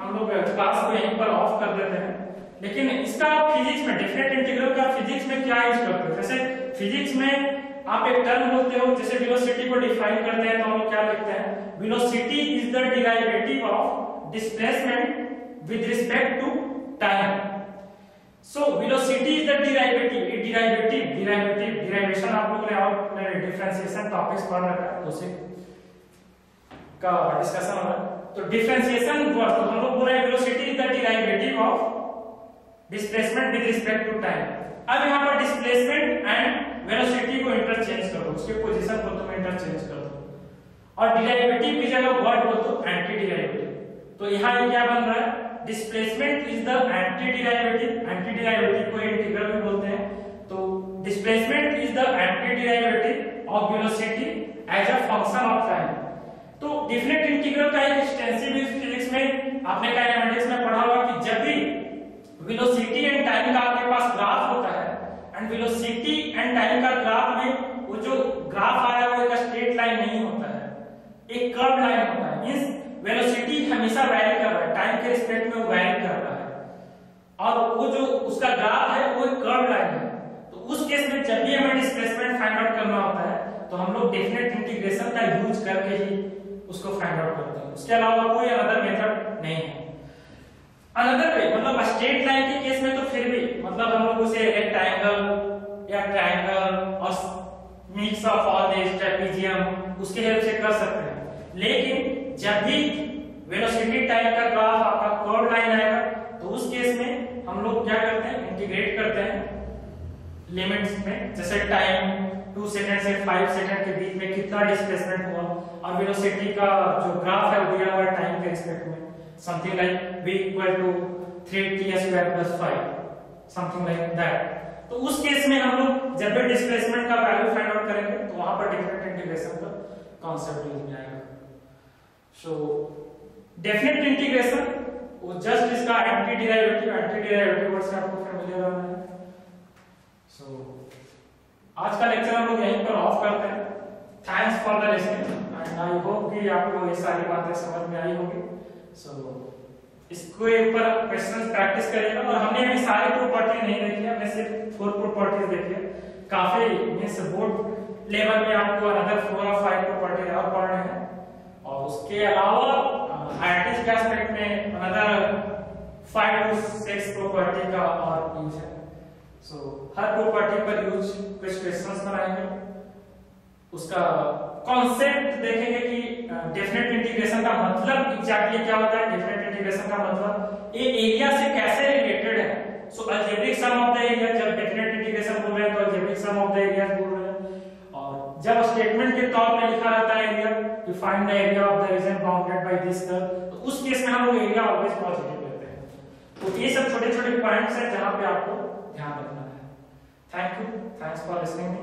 हम लोग क्लास को यहीं पर ऑफ कर देते हैं, लेकिन इसका फिजिक्स में डेफिनेट इंटीग्रल का फिजिक्स में क्या यूज करते हो? जैसे फिजिक्स में आप एक टर्म बोलते हो, जैसे वेलोसिटी को डिफाइन करते हैं तो हम लोग क्या लिखते हैं velocity is the derivative of displacement with respect to time. So velocity is the derivation आप लोगों ने और डिफरेंशिएशन टॉपिक्स पढ़ रखा है, तो उसे का डिस्कशन हो रहा है। तो डिफरेंशिएशन वर्ड तो हम लोग बोल रहे हैं velocity is the derivative of displacement with respect to time. अब यहां पर डिस्प्लेसमेंट एंड वेलोसिटी को इंटरचेंज करो, उसके पोजीशन को तुम इंटरचेंज कर दो और डेरिवेटिव की जगह वर्ड हो तो एंटी डेरिवेटिव। तो यहां ये क्या बन रहा है displacement is the antiderivative. Antiderivative को इंटीग्रल भी बोलते हैं। तो displacement is the antiderivative of velocity as a function of time. तो डेफिनेट इंटीग्रल का एक एक्सटेंसिव यूज फिजिक्स में आपने काइनेमेटिक्स में पढ़ा होगा कि जब भी वेलोसिटी एंड टाइम का आपके पास ग्राफ होता है एंड वेलोसिटी एंड टाइम का ग्राफ में वो जो ग्राफ आया वो एक स्ट्रेट लाइन नहीं होता है, एक कर्व लाइन होता है। मींस वेलोसिटी हमेशा वैरी कर रहा है, टाइम के रिस्पेक्ट में वो वैरी कर रहा है, और वो जो उसका ग्राफ है वो एक कर्व लाइन है। तो उस केस में जब भी हमें डिस्प्लेसमेंट फाइंड आउट करना होता है तो हम लोग डेफिनेट इंटीग्रेशन का यूज करके ही उसको फाइंड आउट करते हैं, उसके अलावा कोई अनदर मेथड नहीं है। अनदर वे मतलब स्ट्रेट लाइन के केस में तो फिर भी मतलब हम लोग उसे रेक्टेंगल या ट्रायंगल और mix of all this trapezium उसके हेल्प से कर सकते हैं, लेकिन जब भी वेलोसिटी टाइम का ग्राफ आपका कर्व लाइन आएगा तो उस केस में हम लोग क्या करते हैं, इंटीग्रेट करते हैं लिमिट्स में, जैसे टाइम 2 सेकंड से 5 सेकंड के बीच में कितना डिस्प्लेसमेंट हुआ और वेलोसिटी का जो ग्राफ है वो दिया हुआ है टाइम के रिस्पेक्ट में, something like v = 3t² + 5 something like that. तो उस केस में हम लोग जब भी डिस्प्लेसमेंट का वैल्यू फाइंड आउट करेंगे तो वहां पर डिफरेंट इंटीग्रेशन का कांसेप्ट यूज में आएगा। सो डेफिनेट इंटीग्रेशन वो जस्ट इसका एंटी डेरिवेटिव वर्ड से आपको फैमिलियर होना है। सो आज का लेक्चर हम लोग यहीं पर ऑफ करते हैं। Thanks for the listening and I hope कि आपको ये सारी बातें समझ में आई होगी। सो इसके ऊपर क्वेश्चंस प्रैक्टिस करिएगा, और हमने अभी सारी प्रॉपर्टी नहीं देखी है, हमने सिर्फ 4 प्रॉपर्टीज देखी है। काफी मींस बोर्ड लेवल में आपको अनदर 4 और 5 प्रॉपर्टी और पढ़ने हैं, और उसके अलावा आईआईटी के एस्पेक्ट में अनदर 5 to 6 प्रॉपर्टी का और यूज है। सो हर प्रॉपर्टी पर यूज कुछ क्वेश्चंस बनाएंगे, उसका कॉन्सेप्ट देखेंगे कि डेफिनेट इंटीग्रेशन का मतलब एग्जैक्टली क्या होता है, डेफिनेट इंटीग्रेशन का मतलब ये एरिया से कैसे रिलेटेड है। So algebraic sum of the area, जब डेफिनेट इंटीग्रेशन बोल रहे हैं तो algebraic sum of the area बोल रहे हैं, और जब स्टेटमेंट के तौर पे लिखा रहता है area to find the area of the region bounded by this curve, तो उस केस में हम लोग एरिया ऑलवेज पॉजिटिव लेते हैं। तो ये सब छोटे छोटे पॉइंट्स हैं जहां पे आपको ध्यान रखना है। Thank you, thanks for listening.